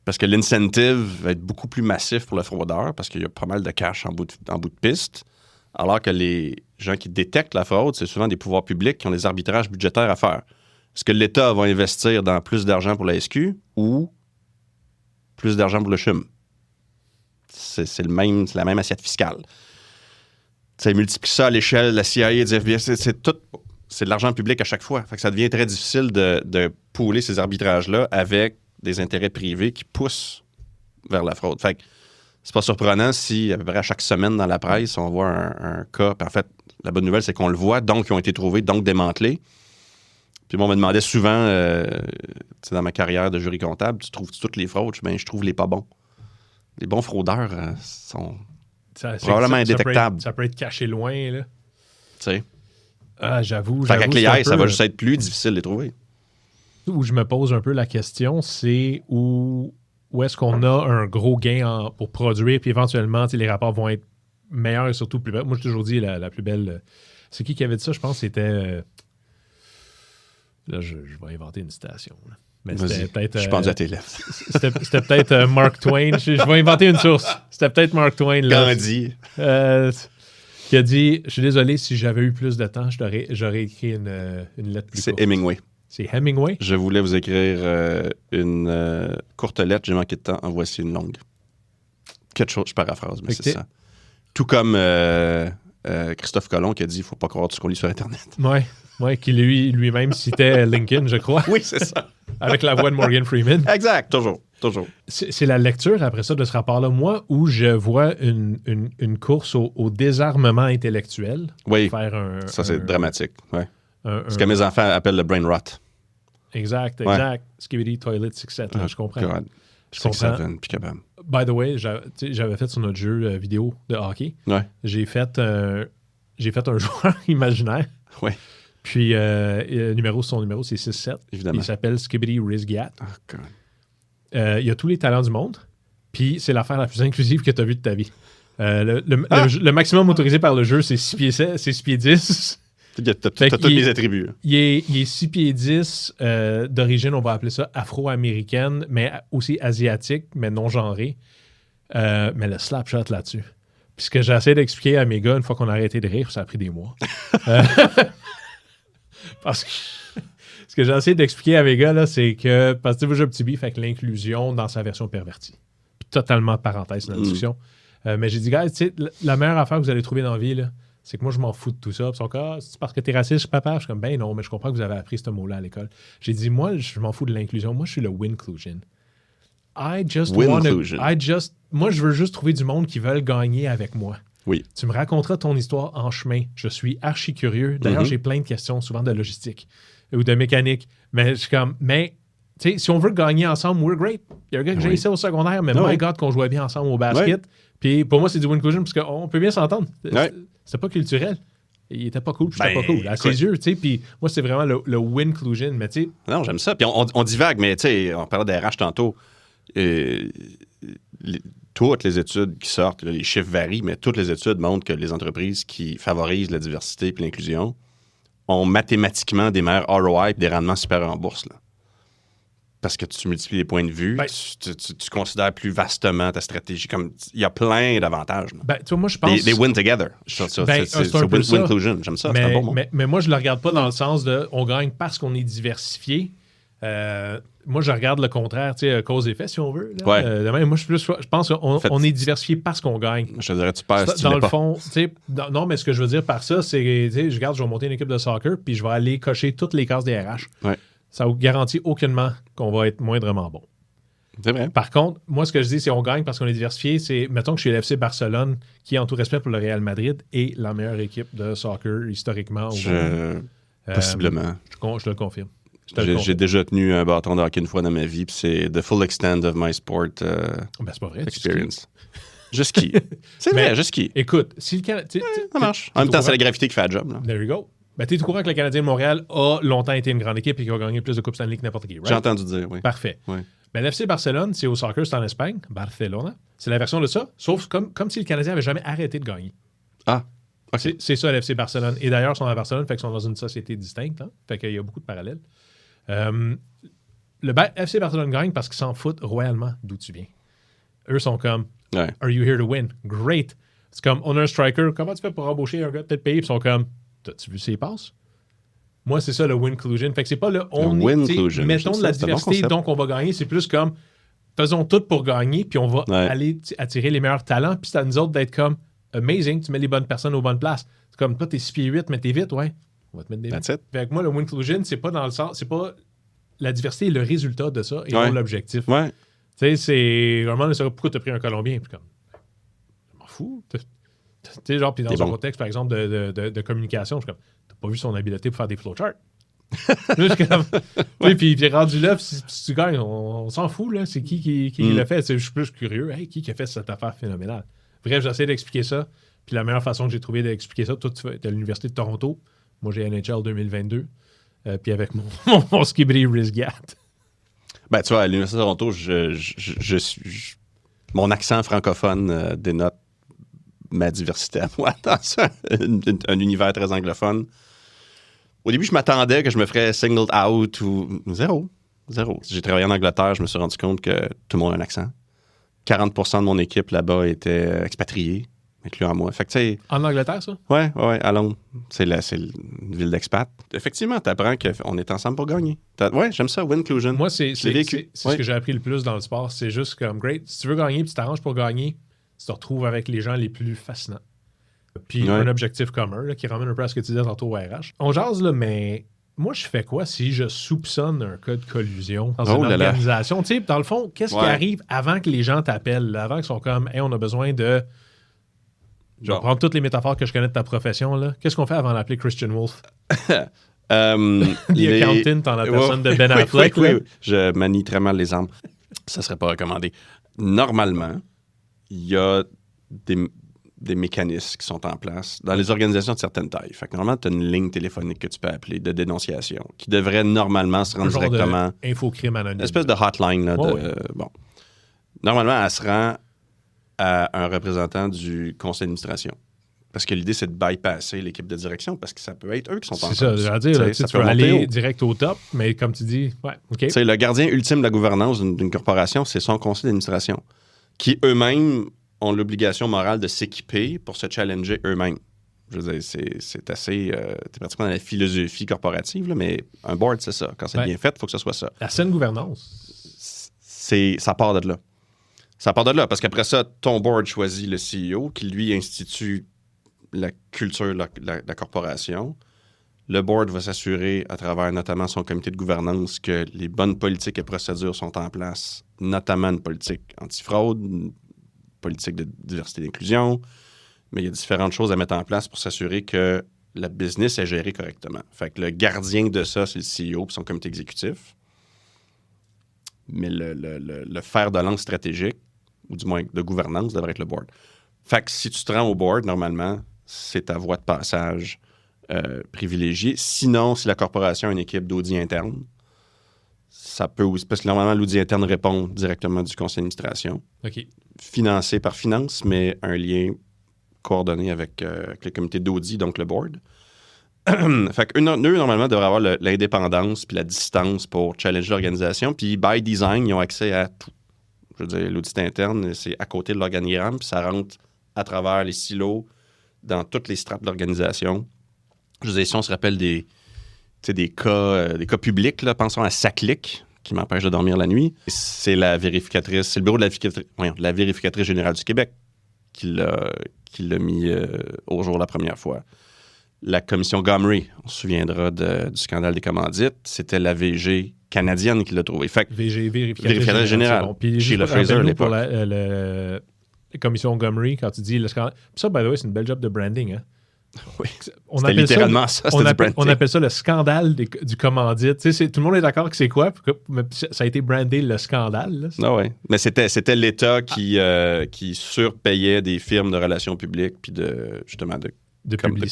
Parce que l'incentive va être beaucoup plus massif pour le fraudeur parce qu'il y a pas mal de cash en bout de piste. Alors que les gens qui détectent la fraude, c'est souvent des pouvoirs publics qui ont des arbitrages budgétaires à faire. Est-ce que l'État va investir dans plus d'argent pour la SQ ou plus d'argent pour le CHUM? C'est la même assiette fiscale. Tu multiplies ça à l'échelle de la CIA, du FBI, c'est de l'argent public à chaque fois. Fait que ça devient très difficile de pooler ces arbitrages-là avec des intérêts privés qui poussent vers la fraude. Fait que c'est pas surprenant si, à peu près à chaque semaine dans la presse, on voit un cas. Puis en fait, la bonne nouvelle, c'est qu'on le voit, donc ils ont été trouvés, donc démantelés. Puis moi, on me demandait souvent, dans ma carrière de jury comptable, tu trouves toutes les fraudes? Je trouve les pas bons. Les bons fraudeurs sont probablement indétectables. Ça peut être caché loin, là. Tu sais. Ah, j'avoue. Fait qu'avec les AI, ça va juste être plus difficile de les trouver. Où je me pose un peu la question, c'est où est-ce qu'on a un gros gain pour produire, puis éventuellement, les rapports vont être meilleurs et surtout plus belles. Moi, j'ai toujours dit la plus belle. C'est qui avait dit ça? Je pense que c'était. Là, je vais inventer une citation. Là. Mais c'était peut-être. Je suis pendu à tes lèvres. C'était peut-être Mark Twain. Je vais inventer une source. C'était peut-être Mark Twain. Là, Gandhi. Qui a dit, je suis désolé, si j'avais eu plus de temps, j'aurais écrit une lettre plus courte. C'est Hemingway. C'est Hemingway? Je voulais vous écrire une courte lettre, j'ai manqué de temps, en voici une longue. Quelque chose, je paraphrase, mais c'est ça. Tout comme Christophe Colomb qui a dit, il ne faut pas croire tout ce qu'on lit sur Internet. Oui, qui lui-même citait Lincoln, je crois. Oui, c'est ça. Avec la voix de Morgan Freeman. Exact, toujours. C'est la lecture, après ça, de ce rapport-là, moi, où je vois une course au désarmement intellectuel. Oui, ça, c'est dramatique. Ouais. Ce que mes enfants appellent le brain rot. Exact. Skibidi Toilet 6-7, je comprends. God. Je comprends. Puis capable. By the way, j'avais fait sur notre jeu vidéo de hockey. Ouais. J'ai fait un joueur imaginaire. Ouais. Puis, son numéro, c'est 6-7. Évidemment. Il s'appelle Skibidi Rizgat. Oh, God. Il a tous les talents du monde. Puis, c'est l'affaire la plus inclusive que tu as vue de ta vie. Le maximum autorisé par le jeu, c'est 6 pieds 10. T'as tous les attributs. Il est 6 pieds 10 d'origine, on va appeler ça afro-américaine, mais aussi asiatique, mais non genré. Mais le slapshot là-dessus. Puis ce que j'ai essayé d'expliquer à mes gars, une fois qu'on a arrêté de rire, ça a pris des mois. Parce que ce que j'ai essayé d'expliquer à mes gars, là, c'est que, parce que Steve Jobs fait que l'inclusion dans sa version pervertie. Puis totalement parenthèse dans la discussion. Mais j'ai dit, guys, la meilleure affaire que vous allez trouver dans la vie, là, c'est que moi, je m'en fous de tout ça. Puis ils sont comme, c'est parce que t'es raciste, papa? Je suis comme, ben non, mais je comprends que vous avez appris ce mot-là à l'école. J'ai dit, moi, je m'en fous de l'inclusion. Moi, je suis le winclusion. Moi, je veux juste trouver du monde qui veulent gagner avec moi. Oui. Tu me raconteras ton histoire en chemin. Je suis archi curieux. D'ailleurs, j'ai plein de questions, souvent de logistique ou de mécanique. Mais je suis comme, tu sais, si on veut gagner ensemble, we're great. Il y a un gars que j'ai essayé au secondaire, mais my God, qu'on jouait bien ensemble au basket. Puis pour moi, c'est du winclusion parce qu'on peut bien s'entendre. C'était pas culturel. Il était pas cool, puis j'étais pas cool. À ses yeux, tu sais. Puis moi, c'est vraiment le winclusion, mais tu sais. Non, j'aime ça. Puis on divague, mais tu sais, on parlait des RH tantôt. Toutes les études qui sortent, là, les chiffres varient, mais toutes les études montrent que les entreprises qui favorisent la diversité et l'inclusion ont mathématiquement des meilleurs ROI et des rendements supérieurs en bourse. Là. Parce que tu multiplies les points de vue, tu considères plus vastement ta stratégie. Il y a plein d'avantages. Tu vois, moi, je pense... Des win together. C'est win-inclusion. J'aime ça. C'est un bon mot. Mais moi, je le regarde pas dans le sens de on gagne parce qu'on est diversifié. Moi, je regarde le contraire, tu sais, cause-effet, si on veut. Là. Moi, je pense qu'on est diversifié parce qu'on gagne. Je te dirais, tu perds si tu dans le pas. fond, tu sais, non, mais ce que je veux dire par ça, c'est que, je vais monter une équipe de soccer, puis je vais aller cocher toutes les cases des RH. Ouais. Ça vous garantit aucunement qu'on va être moindrement bon. C'est vrai. Par contre, moi, ce que je dis, c'est qu'on gagne parce qu'on est diversifié. C'est, mettons que je suis l'FC Barcelone, qui, en tout respect pour le Real Madrid, est la meilleure équipe de soccer historiquement au monde. Possiblement. Je te le confirme. J'ai déjà tenu un bâton de hockey une fois dans ma vie, puis c'est the full extent of my sport c'est pas vrai, experience. Je skie. C'est vrai, je skie. Écoute, si le Canadien... Ça marche. En même temps, c'est la gravité qui fait le job. Là. There you go. Tu es au courant que le Canadien de Montréal a longtemps été une grande équipe et qu'il a gagné plus de Coupes Stanley que n'importe qui, right? J'ai entendu dire, oui. Parfait. Oui. Mais l'FC Barcelone, c'est au soccer, c'est en Espagne, Barcelona. C'est la version de ça, sauf comme si le Canadien avait jamais arrêté de gagner. Ah, OK. C'est ça, l'FC Barcelone. Et d'ailleurs, ils sont à Barcelone, fait qu'ils sont dans une société distincte. Hein? Fait qu'il y a beaucoup de parallèles. Le FC Barcelone gagne parce qu'ils s'en foutent royalement d'où tu viens. Eux sont comme, Are you here to win? Great. C'est comme, on a un striker, comment tu fais pour embaucher un gars de tel pays? Ils sont comme, t'as-tu vu ses passes? Moi, c'est ça le winclusion. Fait que c'est pas le mettons de la diversité, donc on va gagner. C'est plus comme, faisons tout pour gagner, puis on va aller attirer les meilleurs talents, puis c'est à nous autres d'être comme, amazing, tu mets les bonnes personnes aux bonnes places. C'est comme, toi, t'es 6 pieds 8, mais t'es vite, on va te mettre des vite. Fait que moi, le winclusion, c'est pas dans le sens, c'est pas la diversité est le résultat de ça et non l'objectif. Tu sais, c'est vraiment, pourquoi t'as pris un Colombien? Puis comme, je m'en fous. Tu sais, genre, puis dans un contexte, par exemple, de communication, je suis comme, t'as pas vu son habileté pour faire des flowcharts? Puis rendu là, si tu gagnes, on s'en fout, là. C'est qui l'a fait? Je suis plus curieux. Hey, qui a fait cette affaire phénoménale? Bref, j'essaie d'expliquer ça. Puis la meilleure façon que j'ai trouvé d'expliquer ça, toi, tu es à l'Université de Toronto. Moi, j'ai NHL 2022. Puis avec mon Skibidi Risgat. Ben, tu vois, à l'Université de Toronto, mon accent francophone dénote ma diversité à moi dans un univers très anglophone. Au début, je m'attendais que je me ferais singled out ou zéro. J'ai travaillé en Angleterre, je me suis rendu compte que tout le monde a un accent. 40% de mon équipe là-bas était expatriée, incluant moi. Fait que, tu sais, en Angleterre, ça? Oui, à Londres. C'est une ville d'expat. Effectivement, tu apprends qu'on est ensemble pour gagner. Oui, j'aime ça, winclusion. Moi, c'est ce que j'ai appris le plus dans le sport. C'est juste comme, great, si tu veux gagner, puis tu t'arranges pour gagner, tu te retrouves avec les gens les plus fascinants. Puis un objectif commun là, qui ramène un peu à ce que tu disais tantôt au RH. On jase, là, mais moi, je fais quoi si je soupçonne un cas de collusion dans une organisation? Tu sais, dans le fond, qu'est-ce qui arrive avant que les gens t'appellent? Avant qu'ils sont comme, hey, on a besoin de... Je vais prendre toutes les métaphores que je connais de ta profession. Là. Qu'est-ce qu'on fait avant d'appeler Christian Wolf? The accountant en la personne de Ben Affleck. Oui. Je manie très mal les armes. Ça ne serait pas recommandé. Normalement, il y a des mécanismes qui sont en place dans les organisations de certaines tailles. Fait que normalement, tu as une ligne téléphonique que tu peux appeler de dénonciation qui devrait normalement se rendre directement... Infocrime anonyme. Une espèce de hotline. Là, bon. Normalement, elle se rend à un représentant du conseil d'administration. Parce que l'idée, c'est de bypasser l'équipe de direction parce que ça peut être eux qui sont en cause. C'est ça, je veux dire. Tu peux aller direct au top, mais comme tu dis, OK. Le gardien ultime de la gouvernance d'une corporation, c'est son conseil d'administration, qui eux-mêmes ont l'obligation morale de s'équiper pour se challenger eux-mêmes. Je veux dire, c'est assez... t'es pratiquement dans la philosophie corporative, là, mais un board, c'est ça. Quand c'est bien fait, il faut que ce soit ça. La saine gouvernance. Ça part de là. Ça part de là, parce qu'après ça, ton board choisit le CEO qui, lui, institue la culture de la corporation. Le board va s'assurer, à travers notamment son comité de gouvernance, que les bonnes politiques et procédures sont en place, notamment une politique antifraude, une politique de diversité et d'inclusion. Mais il y a différentes choses à mettre en place pour s'assurer que la business est gérée correctement. Fait que le gardien de ça, c'est le CEO et son comité exécutif. Mais le fer de lance stratégique, ou du moins de gouvernance, devrait être le board. Fait que si tu te rends au board, normalement, c'est ta voie de passage privilégiée. Sinon, si la corporation a une équipe d'audit interne, ça peut aussi... Parce que normalement, l'audit interne répond directement du conseil d'administration. OK. Financé par finance, mais un lien coordonné avec le comité d'audit, donc le board. Fait qu'eux, normalement, devraient avoir l'indépendance puis la distance pour challenger l'organisation. Puis, by design, ils ont accès à tout. Je veux dire, l'audit interne, c'est à côté de l'organigramme, puis ça rentre à travers les silos dans toutes les strates de l'organisation. Je veux dire, si on se rappelle des cas publics, là, pensons à SACLIC, qui m'empêche de dormir la nuit. C'est la vérificatrice, c'est le bureau de la vérificatrice générale du Québec qui l'a mis au jour la première fois. La commission Gomery, on se souviendra du scandale des commandites, c'était la VG canadienne qui l'a trouvé. Fait que, VG, vérificatrice générale. Bon. Puis Sheila Fraser à l'époque. Pour la commission Gomery, quand tu dis le scandale. Puis ça, by the way, c'est une belle job de branding. Hein? Oui, c'était littéralement ça. On appelle ça le scandale du commandite. Tu sais, tout le monde est d'accord que c'est quoi? Ça a été brandé le scandale. Ah ouais. Mais c'était l'État qui surpayait des firmes de relations publiques puis de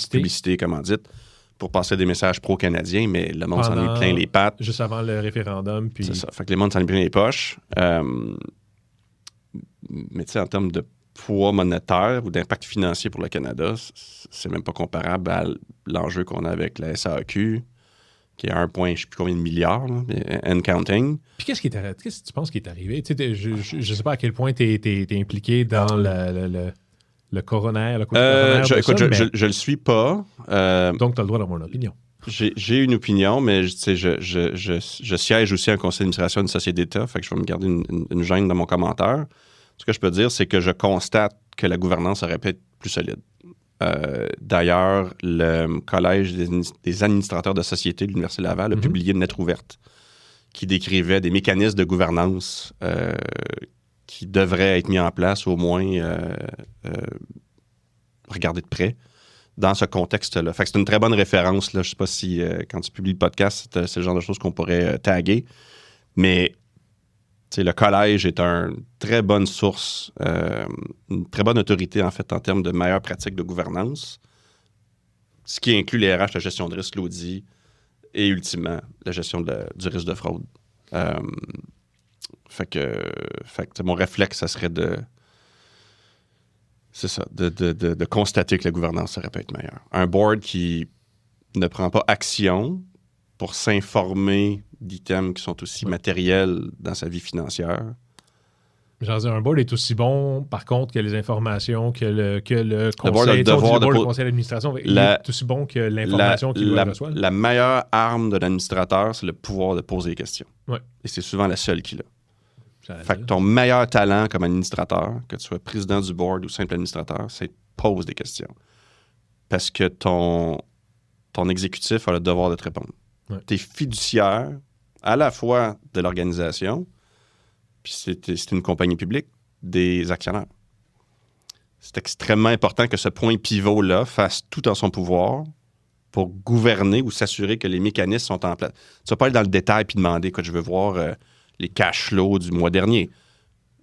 publicité commandite pour passer des messages pro-canadiens, mais le monde s'en est plein les pattes. Juste avant le référendum. Puis... C'est ça. Fait que le monde s'en est plein les poches. Mais tu sais, en termes de poids monétaire ou d'impact financier pour le Canada, c'est même pas comparable à l'enjeu qu'on a avec la SAQ, qui est à 1 point, je sais plus combien de milliards, là, and counting. Puis qu'est-ce que tu penses qui est arrivé? Tu sais, je sais pas à quel point tu es impliqué dans le coroner, le coroner. Je le suis pas. Donc, tu as le droit d'avoir une opinion. J'ai une opinion, mais je siège aussi à un conseil d'administration d'une société d'État, fait que je vais me garder une gêne dans mon commentaire. Ce que je peux dire, c'est que je constate que la gouvernance aurait pu être plus solide. D'ailleurs, le Collège des administrateurs de société de l'Université Laval a publié une lettre ouverte qui décrivait des mécanismes de gouvernance qui devraient être mis en place, au moins regardés de près, dans ce contexte-là. Fait que c'est une très bonne référence. Là. Je ne sais pas si, quand tu publies le podcast, c'est le genre de choses qu'on pourrait taguer. Mais le collège est une très bonne source, une très bonne autorité, en fait, en termes de meilleures pratiques de gouvernance, ce qui inclut les RH, la gestion de risque, l'audit, et ultimement, la gestion du risque de fraude. Fait que mon réflexe, ça serait de constater que la gouvernance aurait pu être meilleure. Un board qui ne prend pas action pour s'informer d'items qui sont aussi matériels dans sa vie financière. Un board est aussi bon, par contre, que les informations, que le conseil, le conseil d'administration est aussi bon que l'information qu'il reçoit. La meilleure arme de l'administrateur, c'est le pouvoir de poser des questions. Ouais. Et c'est souvent la seule qu'il a. Fait que ton meilleur talent comme administrateur, que tu sois président du board ou simple administrateur, c'est pose des questions. Parce que ton exécutif a le devoir de te répondre. Ouais. Tu es fiduciaire à la fois de l'organisation, puis c'est une compagnie publique, des actionnaires. C'est extrêmement important que ce point pivot-là fasse tout en son pouvoir pour gouverner ou s'assurer que les mécanismes sont en place. Tu vas pas aller dans le détail puis demander que je veux voir les cash flows du mois dernier.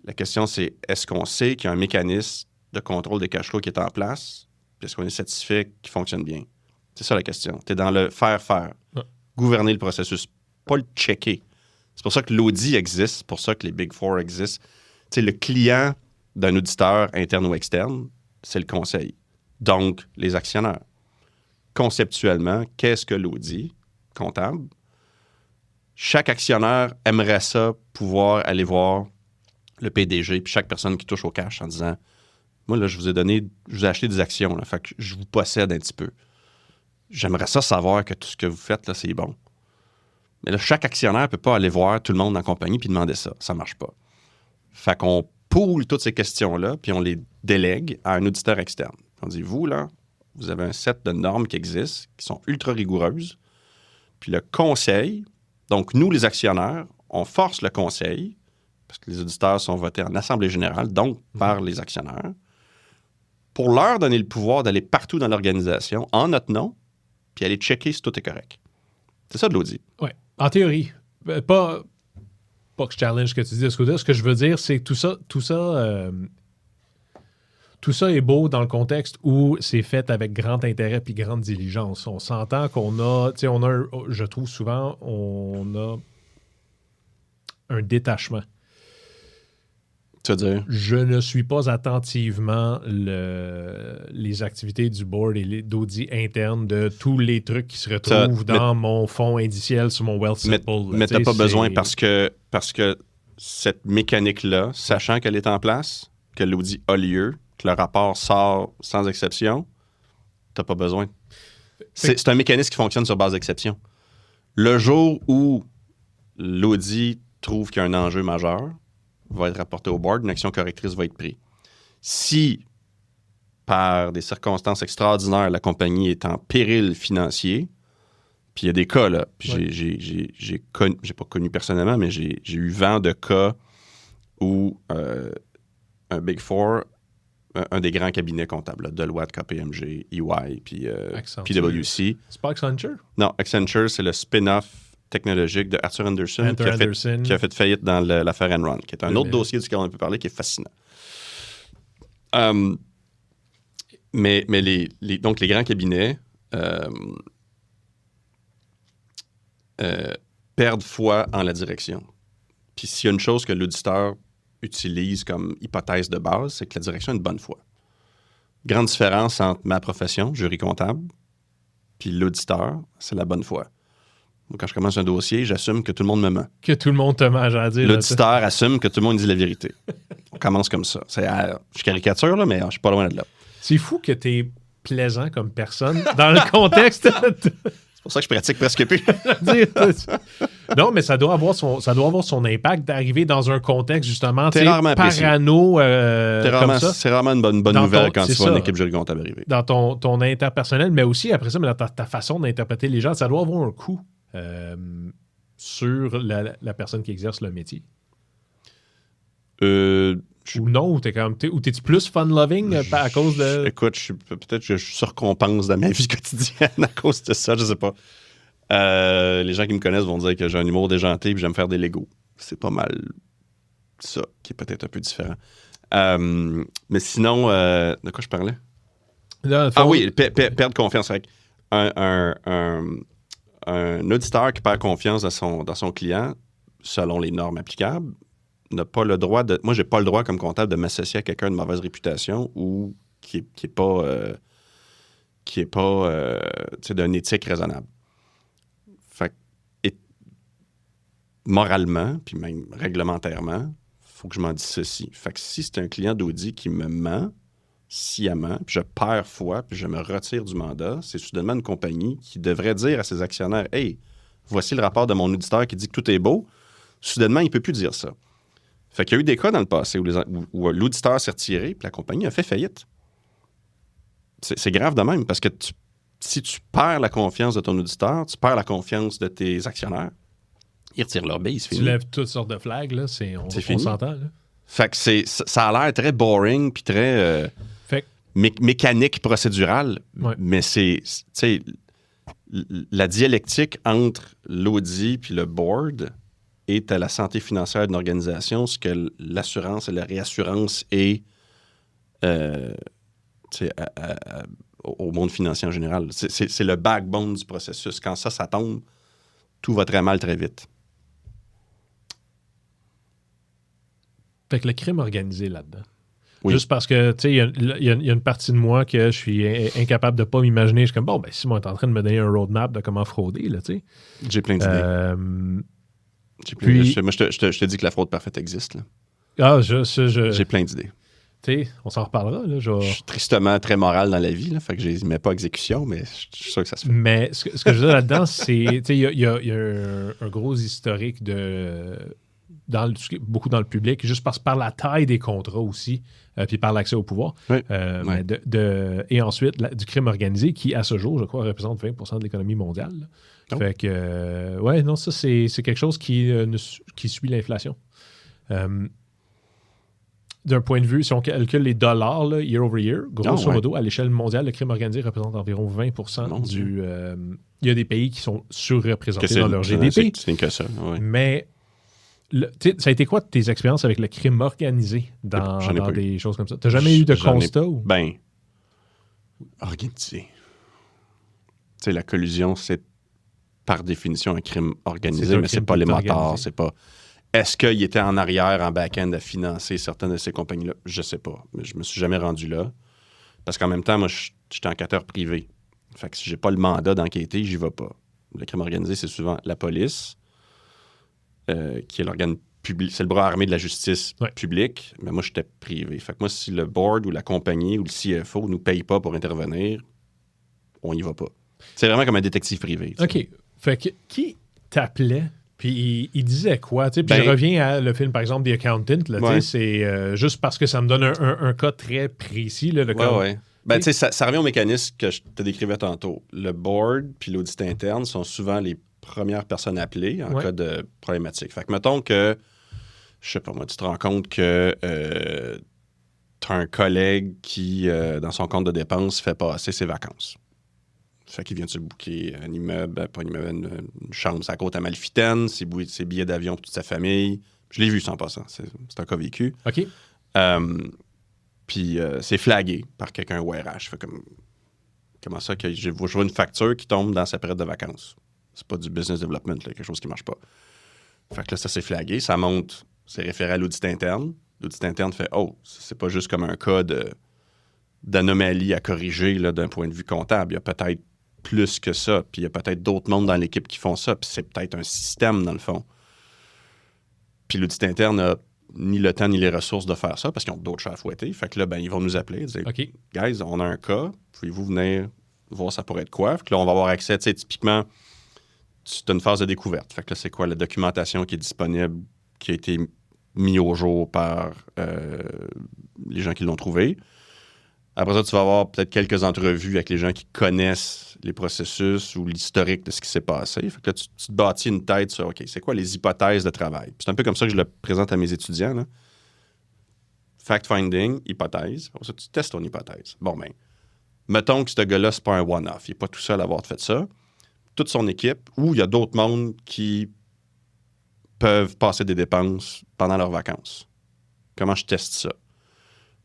La question, c'est est-ce qu'on sait qu'il y a un mécanisme de contrôle des cash flows qui est en place, puis est-ce qu'on est satisfait qu'il fonctionne bien? C'est ça la question. Tu es dans le faire. Ouais. Gouverner le processus, pas le checker. C'est pour ça que l'audit existe, c'est pour ça que les Big Four existent. Tu sais, le client d'un auditeur interne ou externe, c'est le conseil. Donc, les actionnaires. Conceptuellement, qu'est-ce que l'audit comptable? Chaque actionnaire aimerait ça, pouvoir aller voir le PDG puis chaque personne qui touche au cash en disant « Moi, là, je vous ai acheté des actions, là, fait que je vous possède un petit peu. J'aimerais ça savoir que tout ce que vous faites, là, c'est bon. » Mais là, chaque actionnaire ne peut pas aller voir tout le monde dans la compagnie puis demander ça. Ça ne marche pas. Fait qu'on poule toutes ces questions-là puis on les délègue à un auditeur externe. On dit, vous, là, Vous avez un set de normes qui existent, qui sont ultra rigoureuses. Puis le conseil, donc nous, les actionnaires, on force le conseil, parce que les auditeurs sont votés en assemblée générale, donc par les actionnaires, pour leur donner le pouvoir d'aller partout dans l'organisation en notre nom, puis aller checker si tout est correct. C'est ça de l'audit. Oui, en théorie. Pas que je challenge ce que tu dis de ce côté-là. Ce que je veux dire, c'est que tout ça est beau dans le contexte où c'est fait avec grand intérêt puis grande diligence. On s'entend qu'on a, je trouve souvent, on a un détachement. C'est-à-dire? Je ne suis pas attentivement les activités du board et d'audit interne de tous les trucs qui se retrouvent dans mon fonds indiciel sur mon Wealth Simple. Mais tu n'as pas besoin parce que cette mécanique-là, sachant qu'elle est en place, que l'audit a lieu, que le rapport sort sans exception, tu n'as pas besoin. C'est un mécanisme qui fonctionne sur base d'exception. Le jour où l'audit trouve qu'il y a un enjeu majeur, va être rapporté au board, une action correctrice va être prise. Si, par des circonstances extraordinaires, la compagnie est en péril financier, puis il y a des cas, là, puis j'ai pas connu personnellement, mais j'ai eu vent de cas où un Big Four, un des grands cabinets comptables, là, Deloitte, KPMG, EY, puis PwC. C'est pas Accenture? Non, Accenture, c'est le spin-off technologique de Arthur Andersen, qui a fait faillite dans l'affaire Enron, qui est un autre dossier duquel on a pu parler, qui est fascinant. Mais donc, les grands cabinets perdent foi en la direction. Puis s'il y a une chose que l'auditeur utilise comme hypothèse de base, c'est que la direction a une bonne foi. Grande différence entre ma profession, jury comptable, puis l'auditeur, c'est la bonne foi. Quand je commence un dossier, j'assume que tout le monde me ment. Que tout le monde te ment, j'allais dire. L'auditeur assume que tout le monde dit la vérité. On commence comme ça. Je caricature, là, mais je suis pas loin de là. C'est fou que tu es plaisant comme personne dans le contexte. C'est pour ça que je pratique presque plus. Non, mais ça doit avoir son impact d'arriver dans un contexte, justement, parano comme ça. C'est rarement une bonne nouvelle quand tu vois une équipe jury comptable arriver. Dans ton interpersonnel, mais aussi, après ça, dans ta façon d'interpréter les gens, ça doit avoir un coût. Sur la personne qui exerce le métier? Ou non? Ou t'es-tu plus fun-loving à cause de... Écoute, peut-être que je surcompense dans ma vie quotidienne à cause de ça, je sais pas. Les gens qui me connaissent vont dire que j'ai un humour déjanté et que j'aime faire des Legos. C'est pas mal ça qui est peut-être un peu différent. Mais sinon, de quoi je parlais? Oui, perdre confiance avec un auditeur qui perd confiance dans son client, selon les normes applicables, n'a pas le droit de... Moi, j'ai pas le droit, comme comptable, de m'associer à quelqu'un de mauvaise réputation ou qui est pas d'une éthique raisonnable. Fait que, moralement, puis même réglementairement, il faut que je m'en dissocie. Fait que si c'est un client d'audit qui me ment sciemment, puis je perds foi, puis je me retire du mandat, c'est soudainement une compagnie qui devrait dire à ses actionnaires « Hey, voici le rapport de mon auditeur qui dit que tout est beau », soudainement, il ne peut plus dire ça. Fait qu'il y a eu des cas dans le passé où l'auditeur s'est retiré, puis la compagnie a fait faillite. C'est grave de même, parce que si tu perds la confiance de ton auditeur, tu perds la confiance de tes actionnaires, ils retirent leur bille, c'est fini. Tu lèves toutes sortes de flags, là, on s'entend. Là. Fait que ça a l'air très boring, puis très... mécanique procédurale, mais c'est la dialectique entre l'audit puis le board est à la santé financière d'une organisation, ce que l'assurance et la réassurance est au monde financier en général. C'est le backbone du processus. Quand ça tombe, tout va très mal très vite. Fait que le crime organisé là-dedans. Oui. Juste parce que, tu sais, il y a une partie de moi que je suis incapable de pas m'imaginer. Je suis comme, bon, ben, Simon est en train de me donner un roadmap de comment frauder, là, tu sais. J'ai plein d'idées. Moi, je te dis que la fraude parfaite existe, là. Ah, j'ai plein d'idées. Tu sais, on s'en reparlera, là. Je suis tristement très moral dans la vie, là, fait que je les mets pas exécution, mais je suis sûr que ça se fait. Mais ce que je veux dire là-dedans, c'est, tu sais, il y a un gros historique de beaucoup dans le public, juste par la taille des contrats aussi, puis par l'accès au pouvoir. Oui. Et ensuite, du crime organisé, qui, à ce jour, je crois, représente 20% de l'économie mondiale. Fait que, ça, c'est quelque chose qui suit l'inflation. D'un point de vue, si on calcule les dollars, là, year over year, grosso modo, à l'échelle mondiale, le crime organisé représente environ 20% du... il y a des pays qui sont surreprésentés dans leur GDP. C'est que ça, oui. Mais ça a été quoi tes expériences avec le crime organisé dans des choses comme ça? Tu n'as jamais eu de constat? Organisé. Tu sais, la collusion, c'est par définition un crime organisé, mais c'est pas les motards, c'est pas... Est-ce qu'il était en arrière, en back-end, à financer certaines de ces compagnies-là? Je sais pas. Mais je me suis jamais rendu là. Parce qu'en même temps, moi, j'étais enquêteur privé. Fait que si j'ai pas le mandat d'enquêter, j'y vais pas. Le crime organisé, c'est souvent la police, qui est l'organe public. C'est le bras armé de la justice publique. Mais moi, j'étais privé. Fait que moi, si le board ou la compagnie ou le CFO nous paye pas pour intervenir, on y va pas. C'est vraiment comme un détective privé. T'sais. OK. Fait que qui t'appelait? Puis il disait quoi? Puis je reviens à le film, par exemple, The Accountant. Là, c'est juste parce que ça me donne un cas très précis. Là, ça revient au mécanisme que je te décrivais tantôt. Le board puis l'audit interne sont souvent les premières personnes appelées en cas de problématique. Fait que mettons que, je sais pas moi, tu te rends compte que tu as un collègue qui, dans son compte de dépenses, fait passer ses vacances. Fait qu'il vient de se booker un immeuble, pas un immeuble, une chambre sur la côte Amalfitaine, ses billets d'avion pour toute sa famille. Je l'ai vu, sans passant. C'est un cas vécu. OK. Puis c'est flagué par quelqu'un au RH. Fait comme, comment ça que je vois une facture qui tombe dans sa période de vacances? C'est pas du business development, là, quelque chose qui marche pas. Fait que là, ça s'est flagué. Ça monte, c'est référé à l'audit interne. L'audit interne fait « Oh, c'est pas juste comme un cas d'anomalie à corriger là, d'un point de vue comptable. Il y a peut-être plus que ça, puis il y a peut-être d'autres mondes dans l'équipe qui font ça, puis c'est peut-être un système, dans le fond. » Puis l'audit interne n'a ni le temps ni les ressources de faire ça, parce qu'ils ont d'autres chats à fouetter. Fait que là, ils vont nous appeler et dire OK. « Guys, on a un cas, pouvez-vous venir voir ça pourrait être quoi? » Fait que là, on va avoir accès, tu sais, typiquement, c'est une phase de découverte. Fait que là, c'est quoi la documentation qui est disponible, qui a été mise au jour par les gens qui l'ont trouvé. Après ça, tu vas avoir peut-être quelques entrevues avec les gens qui connaissent les processus ou l'historique de ce qui s'est passé. Fait que là, tu te bâtis une tête sur, OK, c'est quoi les hypothèses de travail? Puis c'est un peu comme ça que je le présente à mes étudiants. Là. Fact-finding, hypothèse. Après ça, tu testes ton hypothèse. Bon, mettons que ce gars-là, c'est pas un one-off. Il n'est pas tout seul à avoir fait ça. Toute son équipe, ou il y a d'autres mondes qui peuvent passer des dépenses pendant leurs vacances. Comment je teste ça?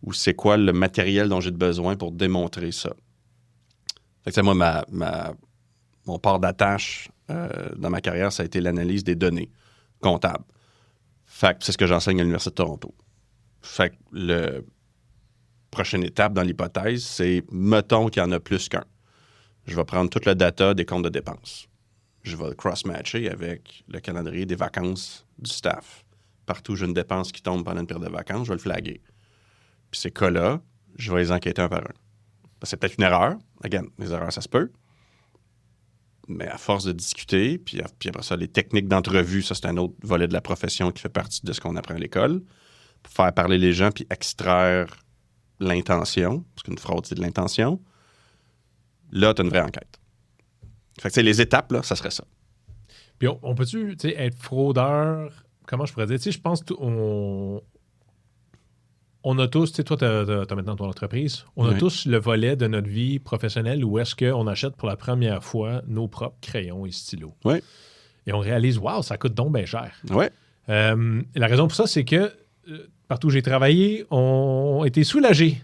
Ou c'est quoi le matériel dont j'ai besoin pour démontrer ça? Fait que moi, mon port d'attache dans ma carrière, ça a été l'analyse des données comptables. Fait que c'est ce que j'enseigne à l'Université de Toronto. Fait que la prochaine étape dans l'hypothèse, c'est mettons qu'il y en a plus qu'un. Je vais prendre tout le data des comptes de dépenses. Je vais le cross-matcher avec le calendrier des vacances du staff. Partout où j'ai une dépense qui tombe pendant une période de vacances, je vais le flaguer. Puis ces cas-là, je vais les enquêter un par un. C'est peut-être une erreur. Again, les erreurs, ça se peut. Mais à force de discuter, puis après ça, les techniques d'entrevue, ça, c'est un autre volet de la profession qui fait partie de ce qu'on apprend à l'école. Pour faire parler les gens, puis extraire l'intention, parce qu'une fraude, c'est de l'intention. Là, tu as une vraie enquête. Fait que, les étapes, là, ça serait ça. Puis on peut-tu être fraudeur? Comment je pourrais dire? Je pense on a tous, toi, tu as maintenant ton entreprise, on a tous le volet de notre vie professionnelle où est-ce qu'on achète pour la première fois nos propres crayons et stylos. Oui. Et on réalise, waouh, ça coûte donc bien cher. Oui. La raison pour ça, c'est que partout où j'ai travaillé, on était soulagés,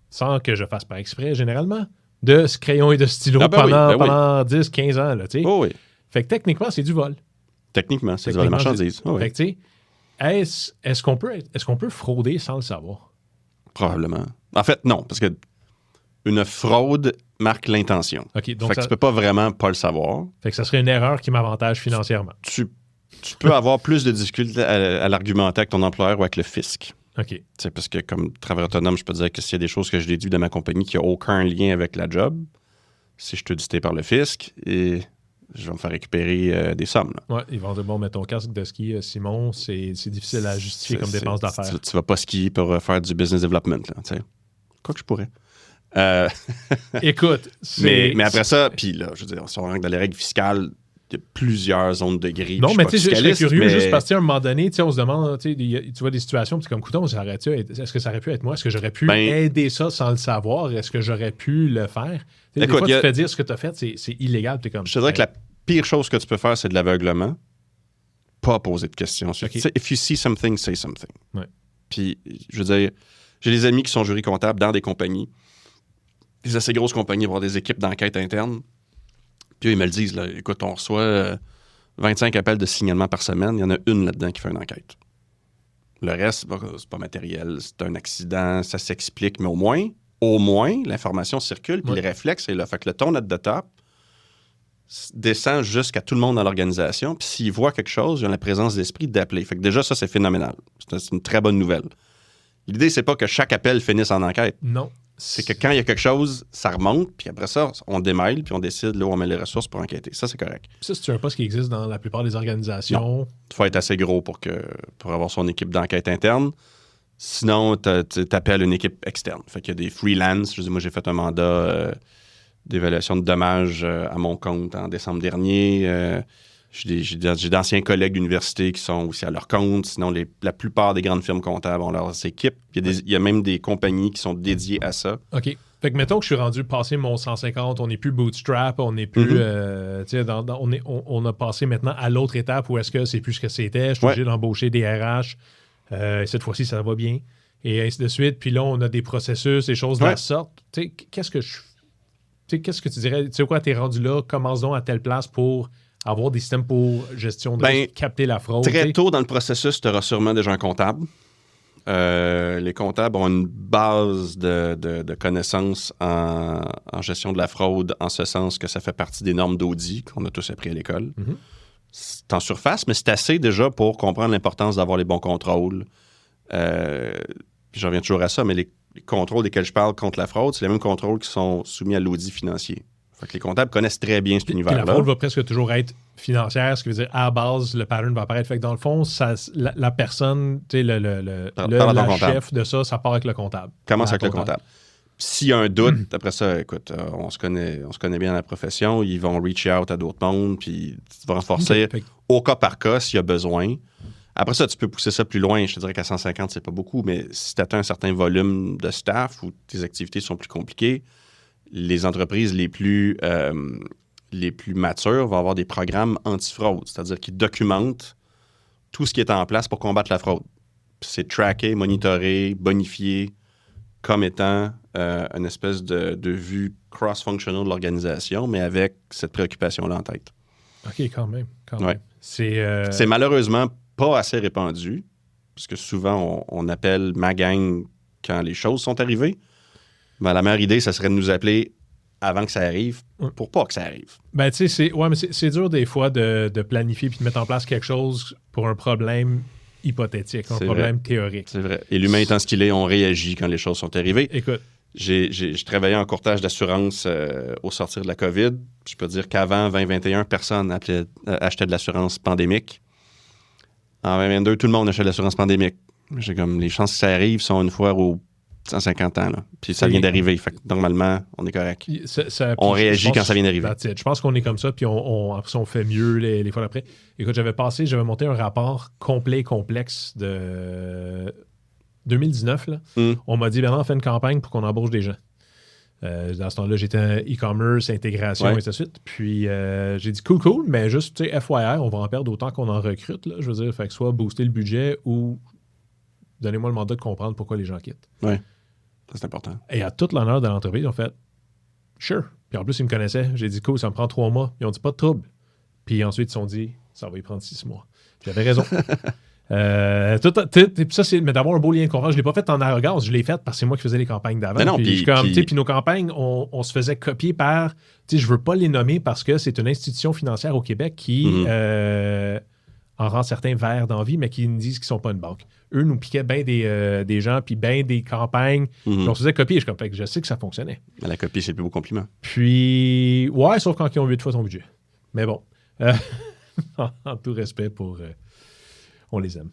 sans que je fasse pas exprès généralement, de ce crayon et de stylo pendant 10, 15 ans. Là, oui. Fait que techniquement, c'est du vol. Techniquement, c'est du vol de marchandises. Fait que tu sais, est-ce qu'on peut frauder sans le savoir? Probablement. En fait, non, parce que une fraude marque l'intention. Okay, donc fait que tu peux pas vraiment pas le savoir. Fait que ça serait une erreur qui m'avantage financièrement. Tu peux avoir plus de difficultés à l'argumenter avec ton employeur ou avec le fisc. OK. C'est parce que comme travailleur autonome, je peux te dire que s'il y a des choses que je déduis de ma compagnie qui n'ont aucun lien avec la job, si je suis audité par le fisc, et je vais me faire récupérer des sommes. Là. Ouais, ils vont dire, bon, mais ton casque de ski, Simon, c'est difficile à justifier comme dépense d'affaires. Tu vas pas skier pour faire du business development. Là, quoi que je pourrais. Écoute, mais après ça, puis là, je veux dire, si on rentre dans les règles fiscales, il y a plusieurs zones de gris. Non, mais tu sais, je suis curieux juste parce qu'à un moment donné, on se demande, tu vois des situations, puis comme couteau, est-ce que ça aurait pu être moi? Est-ce que j'aurais pu aider ça sans le savoir? Est-ce que j'aurais pu le faire? Écoute, des fois, tu te fais dire ce que tu as fait, c'est illégal. T'es comme, je te dirais que la pire chose que tu peux faire, c'est de l'aveuglement. Pas poser de questions. Okay. If you see something, say something. Ouais. Puis, je veux dire, j'ai des amis qui sont jurys comptables dans des compagnies, des assez grosses compagnies, voire des équipes d'enquête interne. Puis eux, ils me le disent, là, écoute, on reçoit 25 appels de signalement par semaine, il y en a une là-dedans qui fait une enquête. Le reste, c'est pas matériel, c'est un accident, ça s'explique, mais au moins, l'information circule, puis le réflexe est là. Fait que le ton at the top descend jusqu'à tout le monde dans l'organisation, puis s'ils voient quelque chose, ils ont la présence d'esprit d'appeler. Fait que déjà, ça, c'est phénoménal. C'est une très bonne nouvelle. L'idée, c'est pas que chaque appel finisse en enquête. Non. C'est que quand il y a quelque chose, ça remonte, puis après ça, on démêle, puis on décide là où on met les ressources pour enquêter. Ça, c'est correct. Ça, c'est un poste qui existe dans la plupart des organisations. Il faut être assez gros pour avoir son équipe d'enquête interne. Sinon, tu appelles une équipe externe. Fait qu'il y a des freelances. Je dis, moi, j'ai fait un mandat d'évaluation de dommages à mon compte en décembre dernier. J'ai d'anciens collègues d'université qui sont aussi à leur compte. Sinon, la plupart des grandes firmes comptables ont leurs équipes. Il y a même des compagnies qui sont dédiées à ça. OK. Fait que mettons que je suis rendu passé mon 150, on n'est plus bootstrap, on n'est plus... on a passé maintenant à l'autre étape où est-ce que c'est plus ce que c'était. Je suis obligé d'embaucher des RH. Cette fois-ci, ça va bien. Et ainsi de suite. Puis là, on a des processus, des choses de la sorte. Qu'est-ce que tu dirais? Tu sais quoi, t'es rendu là, commence donc à telle place pour... avoir des systèmes pour gestion de capter la fraude. Très tôt dans le processus, tu auras sûrement déjà un comptable. Les comptables ont une base de connaissances en gestion de la fraude, en ce sens que ça fait partie des normes d'audit qu'on a tous appris à l'école. Mm-hmm. C'est en surface, mais c'est assez déjà pour comprendre l'importance d'avoir les bons contrôles. Puis je reviens toujours à ça, mais les contrôles desquels je parle contre la fraude, c'est les mêmes contrôles qui sont soumis à l'audit financier. Fait que les comptables connaissent très bien cet univers-là. La fraude va presque toujours être financière, ce qui veut dire à la base, le pattern va apparaître. Fait que dans le fond, la personne, tu sais, la chef de ça part avec le comptable. Commence avec le comptable. S'il y a un doute, après ça, écoute, on se connaît bien dans la profession, ils vont reach out à d'autres mondes, puis tu vas renforcer au cas par cas s'il y a besoin. Après ça, tu peux pousser ça plus loin. Je te dirais qu'à 150, c'est pas beaucoup, mais si tu atteins un certain volume de staff ou tes activités sont plus compliquées, les entreprises les plus matures vont avoir des programmes anti-fraude, c'est-à-dire qu'ils documentent tout ce qui est en place pour combattre la fraude. Puis c'est tracké, monitoré, bonifié comme étant une espèce de vue cross-functional de l'organisation, mais avec cette préoccupation-là en tête. OK, quand même. Ouais. C'est malheureusement pas assez répandu, parce que souvent, on appelle ma gang quand les choses sont arrivées. Ben, la meilleure idée, ça serait de nous appeler avant que ça arrive, pour pas que ça arrive. Ben, tu sais, mais c'est dur des fois de planifier puis de mettre en place quelque chose pour un problème hypothétique, un problème théorique. C'est vrai. Et l'humain étant ce qu'il est, on réagit quand les choses sont arrivées. Écoute. Je travaillais en courtage d'assurance au sortir de la COVID. Je peux dire qu'avant 2021, personne achetait de l'assurance pandémique. En 2022, tout le monde achetait de l'assurance pandémique. J'ai comme les chances que ça arrive sont une fois aux 150 ans. Là. Puis ça vient d'arriver. Fait que normalement, on est correct. On réagit quand ça vient d'arriver. Je pense qu'on est comme ça, puis après ça, on fait mieux les fois d'après. Écoute, j'avais monté un rapport complet et complexe de 2019. Là. On m'a dit, on fait une campagne pour qu'on embauche des gens. Dans ce temps-là, j'étais en e-commerce, intégration, et ainsi de suite. Puis j'ai dit cool, mais juste, tu sais, FYI, on va en perdre autant qu'on en recrute. Là, je veux dire, fait que soit booster le budget ou donnez-moi le mandat de comprendre pourquoi les gens quittent. Oui, ça c'est important. Et à toute l'honneur de l'entreprise, ils ont fait sure. Puis en plus, ils me connaissaient. J'ai dit cool, ça me prend 3 mois. Ils ont dit pas de trouble. Puis ensuite, ils se sont dit ça va y prendre 6 mois. J'avais raison. Mais d'avoir un beau lien de confiance, je ne l'ai pas fait en arrogance, je l'ai fait parce que c'est moi qui faisais les campagnes d'avant. Puis nos campagnes, on se faisait copier par, je ne veux pas les nommer parce que c'est une institution financière au Québec qui en rend certains verts d'envie, mais qui nous disent qu'ils ne sont pas une banque. Eux nous piquaient bien des gens, puis bien des campagnes, puis on se faisait copier. Je sais que ça fonctionnait. Mais la copie, c'est le plus beau compliment. Puis, ouais, sauf quand ils ont 8 fois ton budget. Mais bon, en tout respect pour... on les aime.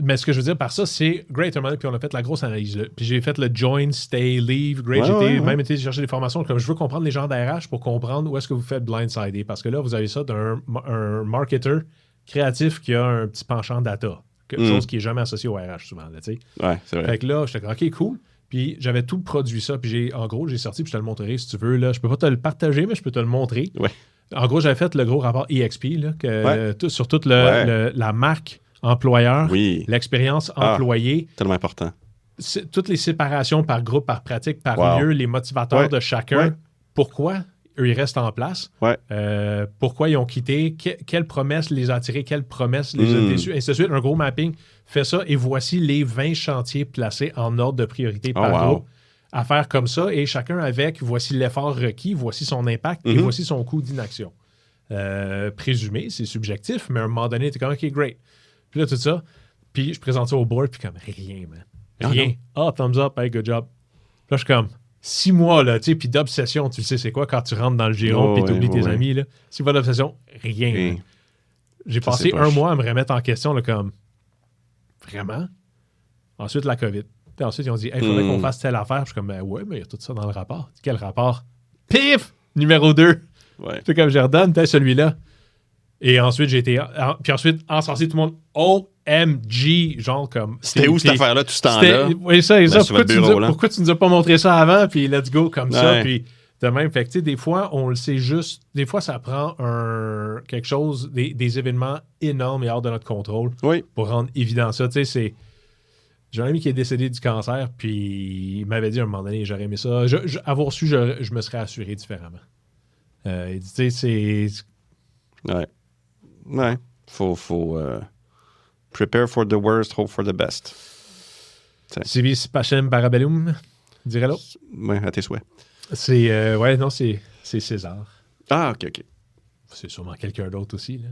Mais ce que je veux dire par ça, c'est great, puis on a fait la grosse analyse. Là. Puis j'ai fait le join, stay, leave, great. J'ai même été chercher des formations. Comme je veux comprendre les gens d'RH pour comprendre où est-ce que vous faites blindsider. Parce que là, vous avez ça d'un marketer créatif qui a un petit penchant data. Quelque chose qui n'est jamais associé au RH souvent. Là, c'est vrai. Fait que là, j'étais comme, OK, cool. Puis j'avais tout produit ça. Puis en gros, j'ai sorti, puis je te le montrerai si tu veux. Là. Je peux pas te le partager, mais je peux te le montrer. Ouais. En gros, j'avais fait le gros rapport EXP là, sur toute la marque employeur, l'expérience employée. Tellement important. Toutes les séparations par groupe, par pratique, par lieu, les motivateurs de chacun. Pourquoi eux, ils restent en place? Pourquoi ils ont quitté? Quelles promesses les a attirés? Quelles promesses les a déçus? Et ainsi de suite, un gros mapping. Fais ça et voici les 20 chantiers placés en ordre de priorité par groupe. À faire comme ça et chacun avec, voici l'effort requis, voici son impact et voici son coût d'inaction. Présumé, c'est subjectif, mais à un moment donné, t'es comme, OK, great. Puis là, tout ça, puis je présente ça au board, puis comme, rien, man. Rien. Thumbs up, hey, good job. Puis là, je suis comme, 6 mois, là, tu sais, puis d'obsession, tu le sais, c'est quoi quand tu rentres dans le giron, puis t'oublies tes amis, là. 6 mois d'obsession, rien. J'ai passé 1 mois à me remettre en question, là, comme, vraiment? Ensuite, la COVID. Puis ensuite, ils ont dit, il faudrait qu'on fasse telle affaire. Puis je suis comme, ouais, mais il y a tout ça dans le rapport. Quel rapport? Pif! Numéro 2. C'est comme, je redonne, peut-être celui-là. Et ensuite, j'ai été... Puis ensuite, encensé tout le monde. OMG! Genre comme... C'était où cette affaire-là, tout ce temps-là? Oui, ça. Pourquoi tu nous as pas montré ça avant? Puis let's go comme ça. Puis de même, fait que tu sais, des fois, on le sait juste... Des fois, ça prend quelque chose, des événements énormes et hors de notre contrôle pour rendre évident ça. Tu sais, c'est... J'ai un ami qui est décédé du cancer, puis il m'avait dit à un moment donné, j'aurais aimé ça. Avoir su, je me serais assuré différemment. Il dit, tu sais, c'est... Ouais. Faut prepare for the worst, hope for the best. Civis pacem parabellum, dirait l'autre. Oui, à tes souhaits. C'est... c'est César. Ah, OK. C'est sûrement quelqu'un d'autre aussi, là.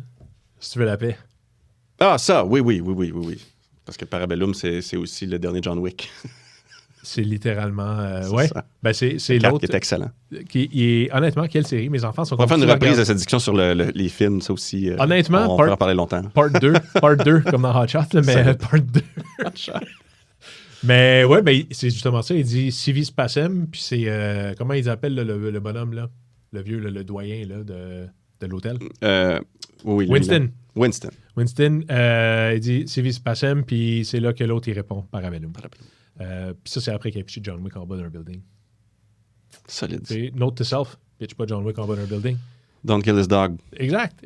Si tu veux la paix. Ah, ça, oui. Parce que Parabellum, c'est aussi le dernier John Wick. C'est littéralement... Ça. Ben, c'est l'autre... qui est excellent. Honnêtement, quelle série? Mes enfants sont... On va faire une reprise de cette discussion sur les films, ça aussi. Honnêtement, on peut en parler longtemps. Part 2, comme dans Hot Shot, mais part 2. Mais ouais, ben, c'est justement ça. Il dit Civis Pacem, puis c'est... comment ils appellent le bonhomme, là? Le vieux, le doyen là, de l'hôtel? Oui, Winston. Il dit Civis Pacem, puis c'est là que l'autre, il répond Parabellum. Puis ça, c'est après qu'il a pitché John Wick en bas d'un building. Solide. C'est note to self, pitch pas John Wick en bas d'un building. Don't kill his dog. Exact.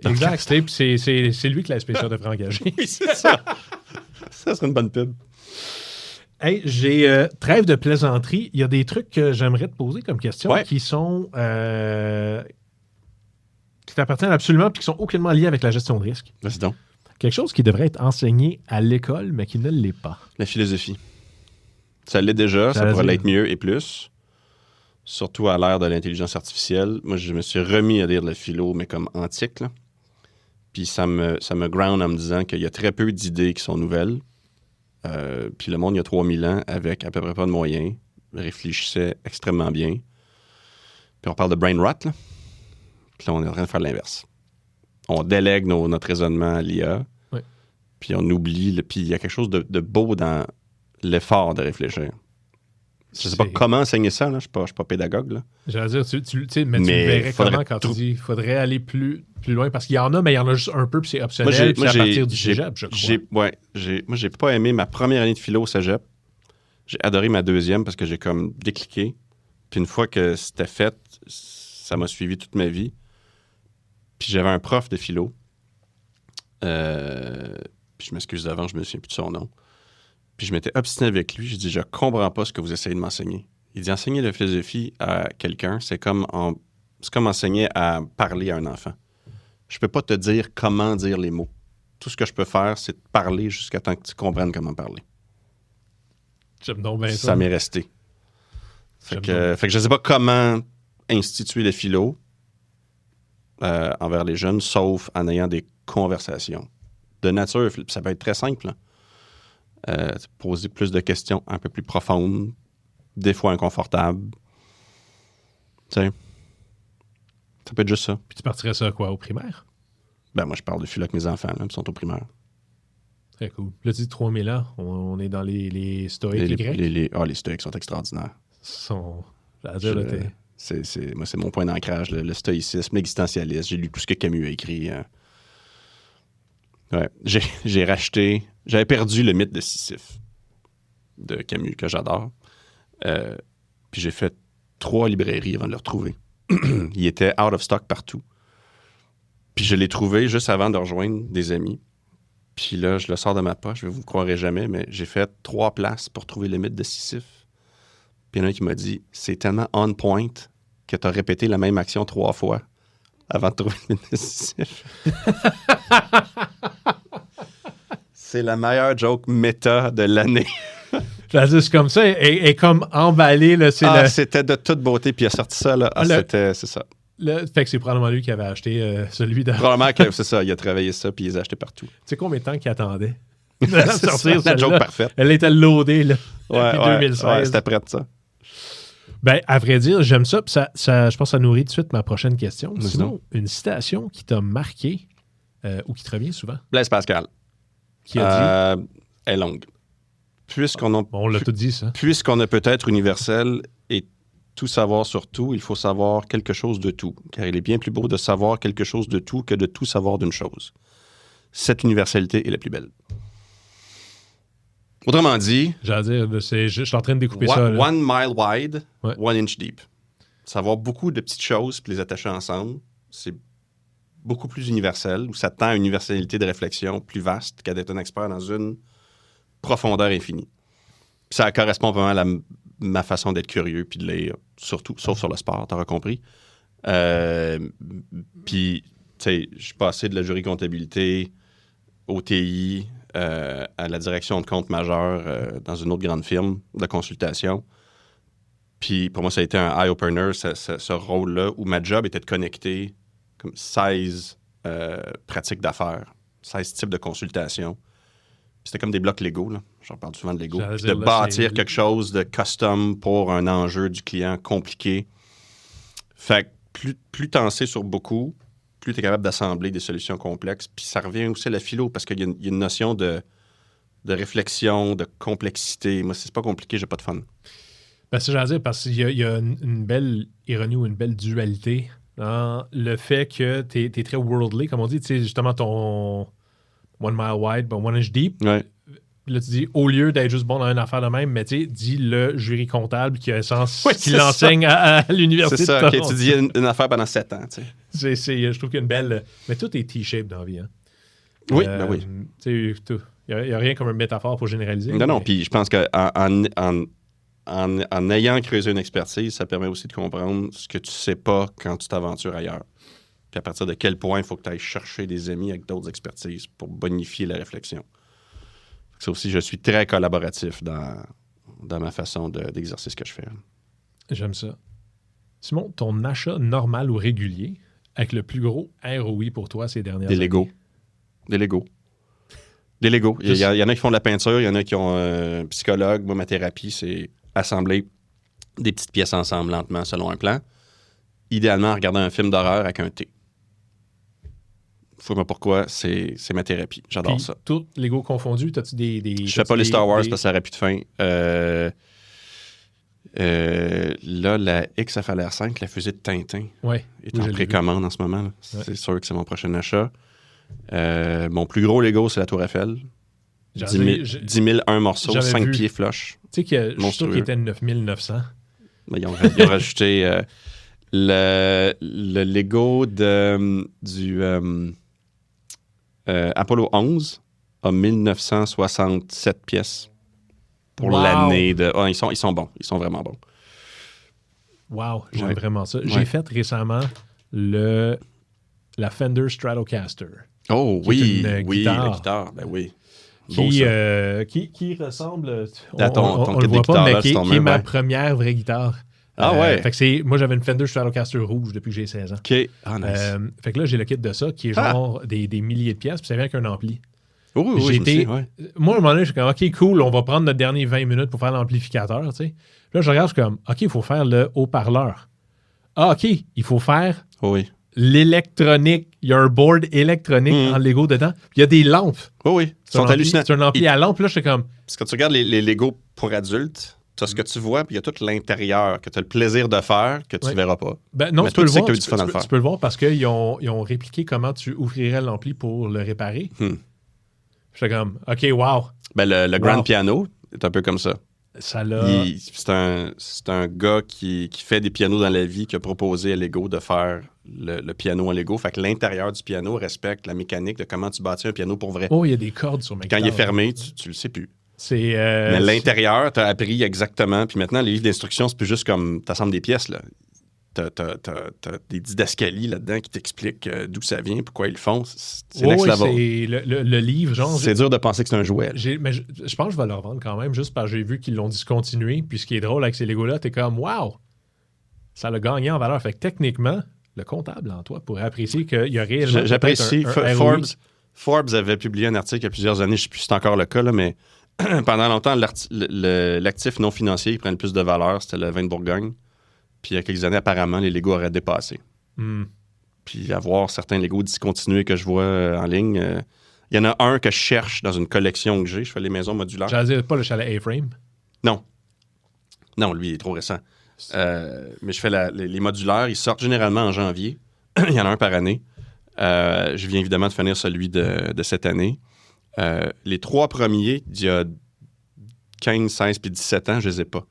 C'est lui que la spéciale devrait engager. Oui, c'est ça. Ça serait une bonne pub. Hey, j'ai trêve de plaisanterie. Il y a des trucs que j'aimerais te poser comme question qui sont... qui t'appartiennent absolument et qui sont aucunement liés avec la gestion de risque. Vas-y donc. Quelque chose qui devrait être enseigné à l'école, mais qui ne l'est pas. La philosophie. Ça l'est déjà, ça pourrait l'être mieux et plus. Surtout à l'ère de l'intelligence artificielle. Moi, je me suis remis à lire de la philo, mais comme antique. Là. Puis ça me ground en me disant qu'il y a très peu d'idées qui sont nouvelles. Puis le monde, il y a 3000 ans, avec à peu près pas de moyens, réfléchissait extrêmement bien. Puis on parle de brain rot, là. Puis là, on est en train de faire l'inverse. On délègue notre raisonnement à l'IA, puis on oublie, puis il y a quelque chose de beau dans l'effort de réfléchir. Je ne sais pas comment enseigner ça, là. Je ne suis pas pédagogue. Là. J'allais dire, tu verrais comment quand tu dis qu'il faudrait aller plus loin, parce qu'il y en a, mais il y en a juste un peu, puis c'est optionnel, puis c'est à partir du cégep, je crois. Moi, j'ai pas aimé ma première année de philo au cégep. J'ai adoré ma deuxième parce que j'ai comme décliqué. Puis une fois que c'était fait, ça m'a suivi toute ma vie. Puis j'avais un prof de philo. Puis je m'excuse d'avant, je me souviens plus de son nom. Puis je m'étais obstiné avec lui. J'ai dit, je comprends pas ce que vous essayez de m'enseigner. Il dit, enseigner la philosophie à quelqu'un, c'est comme enseigner à parler à un enfant. Je peux pas te dire comment dire les mots. Tout ce que je peux faire, c'est de parler jusqu'à temps que tu comprennes comment parler. J'aime donc bien ça. Ça m'est resté. Fait que je sais pas comment instituer le philo envers les jeunes, sauf en ayant des conversations. De nature, ça peut être très simple. Là. Poser plus de questions un peu plus profondes, des fois inconfortables. Tu sais, Ça peut être juste ça. Puis tu partirais ça quoi, au primaire? Ben moi, je parle de fil avec mes enfants, là, ils sont au primaire. Très cool. Là, tu dis 3000 ans, on est dans les stoïques et grecs. Les stoïques sont extraordinaires. Moi, c'est mon point d'ancrage, le stoïcisme, l'existentialisme. J'ai lu tout ce que Camus a écrit. Ouais. J'avais perdu le mythe de Sisyphe de Camus, que j'adore. Puis j'ai fait 3 librairies avant de le retrouver. Il était out of stock partout. Puis je l'ai trouvé juste avant de rejoindre des amis. Puis là, je le sors de ma poche, vous ne me croirez jamais, mais j'ai fait 3 places pour trouver le mythe de Sisyphe. Puis il y en a un qui m'a dit, c'est tellement on point que tu as répété la même action 3 fois avant de trouver le mythe de Sisyphe. C'est la meilleure joke méta de l'année. C'est comme ça, et comme emballé. Là, c'était de toute beauté, puis il a sorti ça. Là. C'est ça. Fait que c'est probablement lui qui avait acheté celui de... Probablement que c'est ça. Il a travaillé ça, puis il les a achetés partout. Tu sais combien de temps qu'il attendait? C'est la joke parfaite. Elle était loadée, là, depuis 2016. Ouais, c'était prêt de ça. Ben, à vrai dire, j'aime ça, puis ça, je pense que ça nourrit tout de suite ma prochaine question. Sinon, une citation qui t'a marqué ou qui te revient souvent? Blaise Pascal. Qui a dit? Elle est longue. On l'a tout dit, ça. Puisqu'on a peut-être universel et tout savoir sur tout, il faut savoir quelque chose de tout. Car il est bien plus beau de savoir quelque chose de tout que de tout savoir d'une chose. Cette universalité est la plus belle. Autrement dit... J'allais dire, je suis en train de découper ça. Là. 1 mile wide, 1 inch deep. Savoir beaucoup de petites choses puis les attacher ensemble, c'est beaucoup plus universel, où ça tend à une universalité de réflexion plus vaste qu'à d'être un expert dans une profondeur infinie. Puis ça correspond vraiment à ma façon d'être curieux puis de lire, surtout, sauf sur le sport, t'auras compris. Puis, tu sais, je suis passé de la jury comptabilité au TI à la direction de compte majeur dans une autre grande firme de consultation. Puis, pour moi, ça a été un eye-opener, ce rôle-là, où ma job était de connecter comme 16 pratiques d'affaires, 16 types de consultations. C'était comme des blocs Lego, là. J'en parle souvent de Lego. Puis de bâtir quelque chose de custom pour un enjeu du client compliqué. Fait que plus t'en sais sur beaucoup, plus t'es capable d'assembler des solutions complexes. Puis ça revient aussi à la philo, parce qu'il y a une notion de réflexion, de complexité. Moi, si c'est pas compliqué, j'ai pas de fun. Ben, c'est j'allais dire, parce qu'il y a une belle ironie ou une belle dualité dans le fait que t'es très worldly, comme on dit. Tu sais, justement, ton 1 mile wide, 1 inch deep. Ouais. Là, tu dis, au lieu d'être juste bon dans une affaire de même, mais tu sais, dis le jury comptable qui l'enseigne à l'université. C'est ça, qui étudie une affaire pendant 7 ans. Tu sais. Je trouve qu'il y a une belle... Mais tout est T-shape dans la vie. Hein? Oui, ben oui. Il n'y a rien comme une métaphore pour généraliser. Non, puis je pense qu'en ayant creusé une expertise, ça permet aussi de comprendre ce que tu sais pas quand tu t'aventures ailleurs. Puis à partir de quel point il faut que tu ailles chercher des amis avec d'autres expertises pour bonifier la réflexion. Ça aussi, je suis très collaboratif dans ma façon d'exercer ce que je fais. J'aime ça. Simon, ton achat normal ou régulier avec le plus gros ROI pour toi ces dernières années? Des Legos. Il y en a qui font de la peinture, il y en a qui ont un psychologue. Moi, ma thérapie, c'est assembler des petites pièces ensemble lentement selon un plan. Idéalement, en regardant un film d'horreur avec un thé. Faut-moi pourquoi, c'est ma thérapie. J'adore ça. Tout Lego confondu, t'as-tu des... Je fais pas les Star Wars parce que ça n'aurait plus de fin. Là, la XFLR 5, la fusée de Tintin, est en précommande en ce moment. Ouais. C'est sûr que c'est mon prochain achat. Mon plus gros Lego, c'est la Tour Eiffel. 10 001 morceaux, 5 pieds flush. Tu sais que je suis sûr qu'il était 9 900. Ils ont rajouté le Lego du Apollo 11 a 1967 pièces pour l'année de... ils sont bons. Ils sont vraiment bons. Wow, j'aime vraiment ça. J'ai fait récemment la Fender Stratocaster. Oh oui, la guitare, ben oui. Qui ressemble... on le voit pas, mais qui est ma première vraie guitare. Ah ouais? Fait que moi, j'avais une Fender Stratocaster rouge depuis que j'ai 16 ans. OK. Ah, nice. Fait que là, j'ai le kit de ça qui est genre des milliers de pièces, puis ça vient avec un ampli. Oui, moi, à un moment donné, je suis comme, OK, cool, on va prendre notre dernier 20 minutes pour faire l'amplificateur, tu sais. Là, je regarde, je suis comme, OK, il faut faire le haut-parleur. Ah, OK, il faut faire l'électronique. Il y a un board électronique en Lego dedans. Il y a des lampes. Oui. Ils sont hallucinants. C'est un ampli à lampe. Là, je suis comme... Parce que quand tu regardes les Lego pour adultes, tu as ce que tu vois, puis il y a tout l'intérieur que tu as le plaisir de faire que tu ne verras pas. Non, tu peux le voir. Tu peux le voir parce qu'ils ont répliqué comment tu ouvrirais l'ampli pour le réparer. J'étais comme, OK, wow. Le grand piano est un peu comme ça. Ça l'a... C'est un gars qui fait des pianos dans la vie qui a proposé à Lego de faire le piano en Lego. Fait que l'intérieur du piano respecte la mécanique de comment tu bâtis un piano pour vrai. Oh, il y a des cordes sur ma guitare. Quand il est fermé, tu le sais plus. Mais l'intérieur, tu as appris exactement. Puis maintenant, les livres d'instructions, c'est plus juste comme t'assembles des pièces, là. T'as des didascalies là-dedans qui t'expliquent d'où ça vient, pourquoi ils le font. C'est next level. C'est le livre, genre... C'est dur de penser que c'est un jouet. Mais je pense que je vais le revendre quand même, juste parce que j'ai vu qu'ils l'ont discontinué. Puis ce qui est drôle avec ces Legos-là, t'es comme, wow! Ça l'a gagné en valeur. Fait que techniquement, le comptable en toi pourrait apprécier qu'il y a réellement... J'apprécie. Forbes avait publié un article il y a plusieurs années, je ne sais plus si c'est encore le cas, là, mais pendant longtemps, l'actif non financier qui prend le plus de valeur, c'était le vin de Bourgogne. Puis il y a quelques années, apparemment, les Legos auraient dépassé. Puis avoir certains Legos discontinués que je vois en ligne, il y en a un que je cherche dans une collection que j'ai. Je fais les maisons modulaires. J'allais dire pas le chalet A-Frame? Non. Non, lui, il est trop récent. Mais je fais les modulaires. Ils sortent généralement en janvier. Il y en a un par année. Je viens évidemment de finir celui de cette année. Les 3 premiers, d'il y a 15, 16 puis 17 ans, je les ai pas.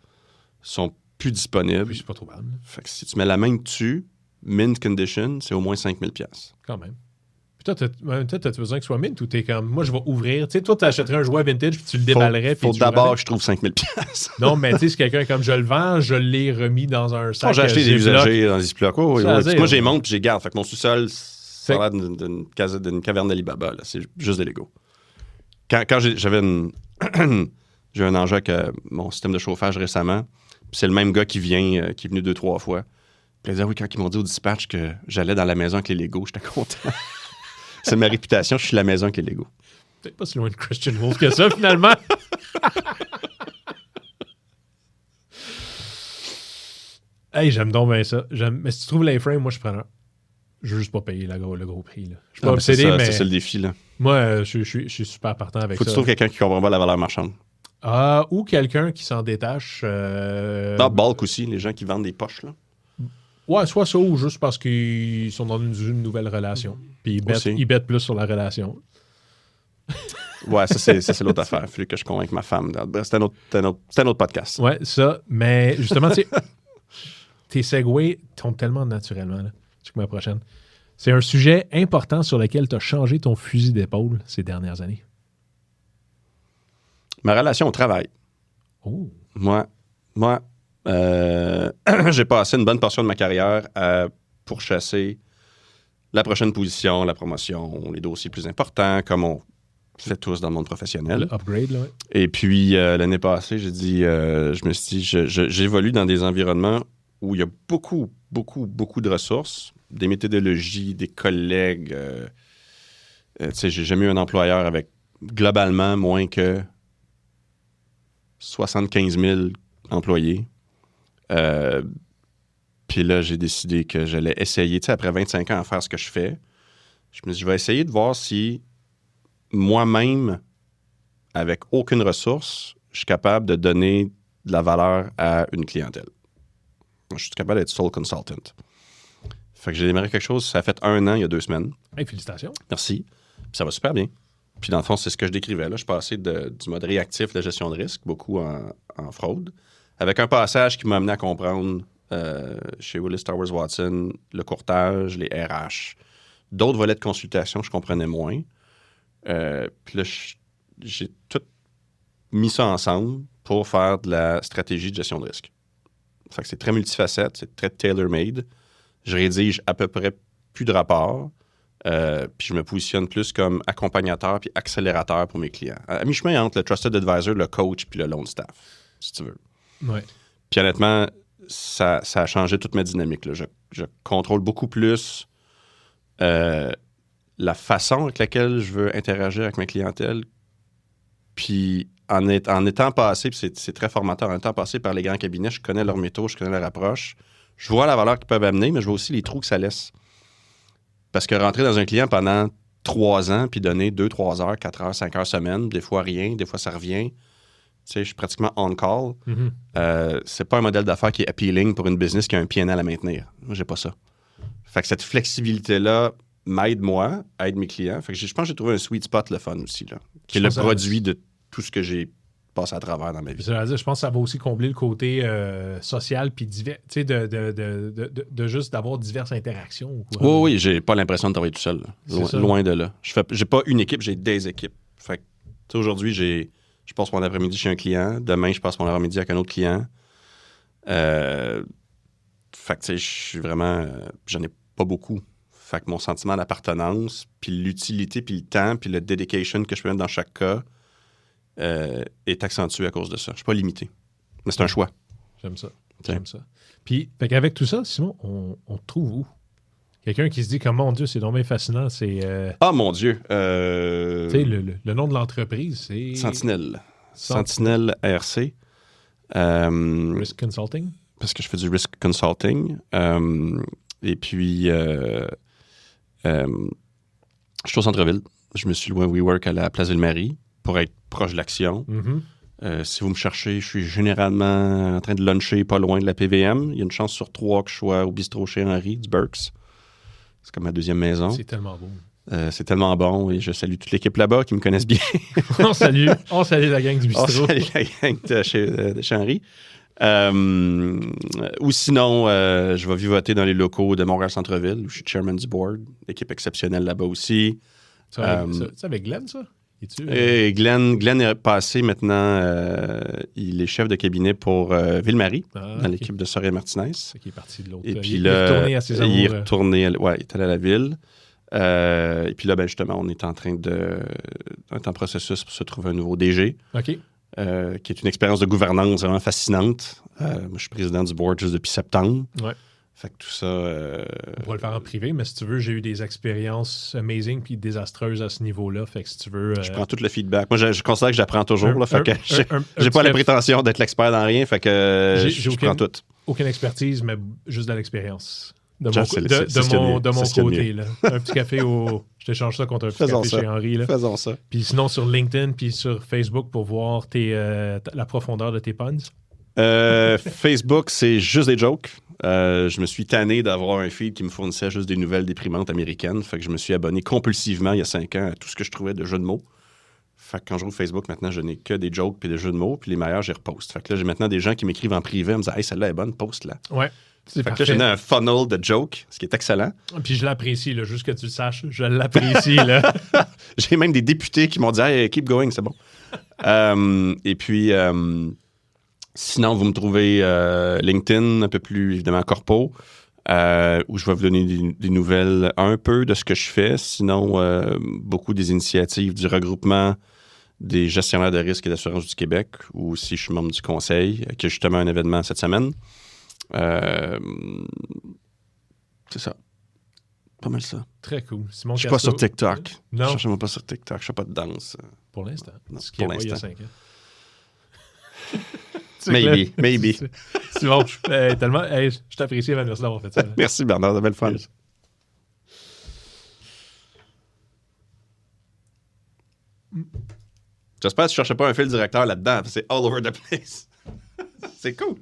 Ils sont plus disponible. Puis c'est pas trouvable. Fait que si tu mets la main dessus, mint condition, c'est au moins 5000$. Quand même. Puis toi, t'as besoin que ce soit mint ou t'es comme, moi, je vais ouvrir. Tu sais, toi, t'achèterais un jouet vintage puis tu le déballerais. Faut d'abord que je trouve 5000$. Non, mais tu sais, si quelqu'un comme je le vends, je l'ai remis dans un sac. J'ai acheté des usagers dans des Ziploc. Oui. Moi, j'ai monte puis j'ai garde. Fait que mon sous-sol, ça a l'air d'une caverne d'Alibaba. C'est juste des Legos. Quand j'avais j'ai eu un enjeu avec mon système de chauffage récemment. C'est le même gars qui est venu 2-3 fois. Puis il disait, oui, quand ils m'ont dit au dispatch que j'allais dans la maison avec les Legos, j'étais content. C'est ma réputation, je suis la maison avec les Legos. Peut-être pas si loin de Christian Wolf que ça, finalement. Hey, j'aime donc bien ça. Mais si tu trouves l'A-Frame, moi, je suis preneur. Je veux juste pas payer le gros prix. Là. Je suis pas obsédé, mais... C'est ça le défi, là. Moi, je suis super partant avec ça. Faut que tu trouves quelqu'un qui comprend pas la valeur marchande. Ou quelqu'un qui s'en détache. Bulk aussi, les gens qui vendent des poches, là. Ouais, soit ça ou juste parce qu'ils sont dans une nouvelle relation. Puis ils bêtent plus sur la relation. Ouais, ça c'est l'autre affaire. Il fallait que je convainque ma femme. C'est un autre podcast. Ouais, ça. Mais justement, tu sais, tes segways tombent tellement naturellement. Là. C'est ma prochaine. C'est un sujet important sur lequel tu as changé ton fusil d'épaule ces dernières années. Ma relation au travail. Oh. Moi, j'ai passé une bonne portion de ma carrière à pourchasser la prochaine position, la promotion, les dossiers plus importants, comme on fait tous dans le monde professionnel. Le upgrade, là, ouais. Et puis, l'année passée, je me suis dit, j'évolue dans des environnements où il y a beaucoup, beaucoup, beaucoup de ressources, des méthodologies, des collègues. Tu sais, j'ai jamais eu un employeur avec, globalement, moins que 75 000 employés. Puis là, j'ai décidé que j'allais essayer, tu sais, après 25 ans, à faire ce que je fais. Je me suis dit, je vais essayer de voir si moi-même, avec aucune ressource, je suis capable de donner de la valeur à une clientèle. Je suis capable d'être sole consultant. Fait que j'ai démarré quelque chose, ça a fait 1 an, il y a 2 semaines. Hey, félicitations. Merci. Puis ça va super bien. Puis dans le fond, c'est ce que je décrivais. Là, je passais du mode réactif de gestion de risque, beaucoup en fraude, avec un passage qui m'a amené à comprendre chez Willis Towers Watson le courtage, les RH. D'autres volets de consultation, je comprenais moins. Puis là, j'ai tout mis ça ensemble pour faire de la stratégie de gestion de risque. Fait que c'est très multifacette, c'est très tailor-made. Je rédige à peu près plus de rapports. Puis je me positionne plus comme accompagnateur puis accélérateur pour mes clients. À mi-chemin entre le trusted advisor, le coach puis le loan staff, si tu veux. Ouais. Puis honnêtement, ça a changé toute ma dynamique. Là. Je contrôle beaucoup plus la façon avec laquelle je veux interagir avec ma clientèle. Puis en étant passé, puis c'est très formateur, en étant passé par les grands cabinets, je connais leur méthode, je connais leur approche. Je vois la valeur qu'ils peuvent amener, mais je vois aussi les trous que ça laisse. Parce que rentrer dans un client pendant 3 ans, puis donner 2, 3 heures, 4 heures, 5 heures semaine, des fois rien, des fois ça revient. Tu sais, je suis pratiquement on-call. C'est pas un modèle d'affaires qui est appealing pour une business qui a un P&L à maintenir. Moi, j'ai pas ça. Fait que cette flexibilité-là m'aide moi, aide mes clients. Fait que je pense que j'ai trouvé un sweet spot le fun aussi, là, qui est le produit de tout ce que j'ai passé à travers dans ma vie. Je pense que ça va aussi combler le côté social puis divers, tu sais, de juste d'avoir diverses interactions. Oui, j'ai pas l'impression de travailler tout seul. Loin de là. J'ai pas une équipe, j'ai des équipes. Fait que aujourd'hui, je passe mon après-midi chez un client. Demain, je passe mon après-midi avec un autre client. Fait que tu sais, je suis vraiment... j'en ai pas beaucoup. Fait que mon sentiment d'appartenance, puis l'utilité, puis le temps, puis le dedication que je peux mettre dans chaque cas est accentué à cause de ça. Je suis pas limité. Mais c'est un choix. J'aime ça. Puis, avec tout ça, Simon, on te trouve où? Quelqu'un qui se dit comme, mon Dieu, c'est donc bien fascinant, c'est... Ah, mon Dieu! Tu sais, le nom de l'entreprise, c'est... Sentinelle. Sentinelle RC. Risk Consulting? Parce que je fais du risk consulting. Et puis, je suis au centre-ville. Je me suis loué un WeWork à la Place Ville-Marie pour être proche de l'action. Si vous me cherchez, je suis généralement en train de luncher pas loin de la PVM. Il y a une chance sur 3 que je sois au bistrot chez Henri, du Burks. C'est comme ma deuxième maison. C'est tellement beau. C'est tellement bon et je salue toute l'équipe là-bas qui me connaissent bien. on salue la gang du bistrot. On salue la gang de chez Henri. Ou sinon, je vais vivoter dans les locaux de Montréal Centre-Ville où je suis chairman du board. Équipe exceptionnelle là-bas aussi. C'est avec Glenn, ça? Et Glenn est passé maintenant. Il est chef de cabinet pour Ville-Marie, dans l'équipe de Sorel Martinez. Qui est parti de l'autre. Et puis il est retourné à ses amours. Il est retourné, il est allé à la ville. Et puis là, ben, justement, on est en processus pour se trouver un nouveau DG. OK. Qui est une expérience de gouvernance vraiment fascinante. Moi, je suis président du board juste depuis septembre. Ouais. Fait que tout ça... On pourrait le faire en privé, mais si tu veux, j'ai eu des expériences amazing puis désastreuses à ce niveau-là. Fait que si tu veux... Je prends tout le feedback. Moi, je considère que j'apprends toujours. J'ai pas la prétention d'être l'expert dans rien. Fait que je prends tout. Aucune expertise, mais juste de l'expérience. De mon côté. Là. Un petit café je t'échange ça contre un petit café chez Henri. Là. Faisons ça. Puis sinon, sur LinkedIn puis sur Facebook pour voir la profondeur de tes puns. Facebook, c'est juste des jokes. Je me suis tanné d'avoir un feed qui me fournissait juste des nouvelles déprimantes américaines. Fait que je me suis abonné compulsivement il y a 5 ans à tout ce que je trouvais de jeux de mots. Fait que quand je rouvre Facebook, maintenant, je n'ai que des jokes puis des jeux de mots. Puis les meilleurs, j'y reposte. Fait que là, j'ai maintenant des gens qui m'écrivent en privé en me disant « Hey, celle-là est bonne, poste-la. » Ouais. Fait que là, j'ai un funnel de jokes, ce qui est excellent. Puis je l'apprécie, là, juste que tu le saches. Je l'apprécie. Là. J'ai même des députés qui m'ont dit « Hey, keep going, c'est bon. » Et puis... sinon, vous me trouvez LinkedIn, un peu plus évidemment corpo, où je vais vous donner des nouvelles un peu de ce que je fais. Sinon, beaucoup des initiatives du regroupement des gestionnaires de risques et d'assurance du Québec, où aussi je suis membre du conseil, qui a justement un événement cette semaine. C'est ça. Pas mal ça. Très cool. Simon je suis pas sur TikTok. Non. Cherchez-moi pas sur TikTok. Je fais pas de danse. Pour l'instant. Non, ce qui pour est l'instant. il y a 5 ans. Maybe. C'est bon. Tellement. Hey, je t'apprécie, Emmanuel, merci d'avoir fait ça. Merci, Bernard. De belle fun. Yes. J'espère que tu ne cherchais pas un fil directeur là-dedans. C'est all over the place. C'est cool.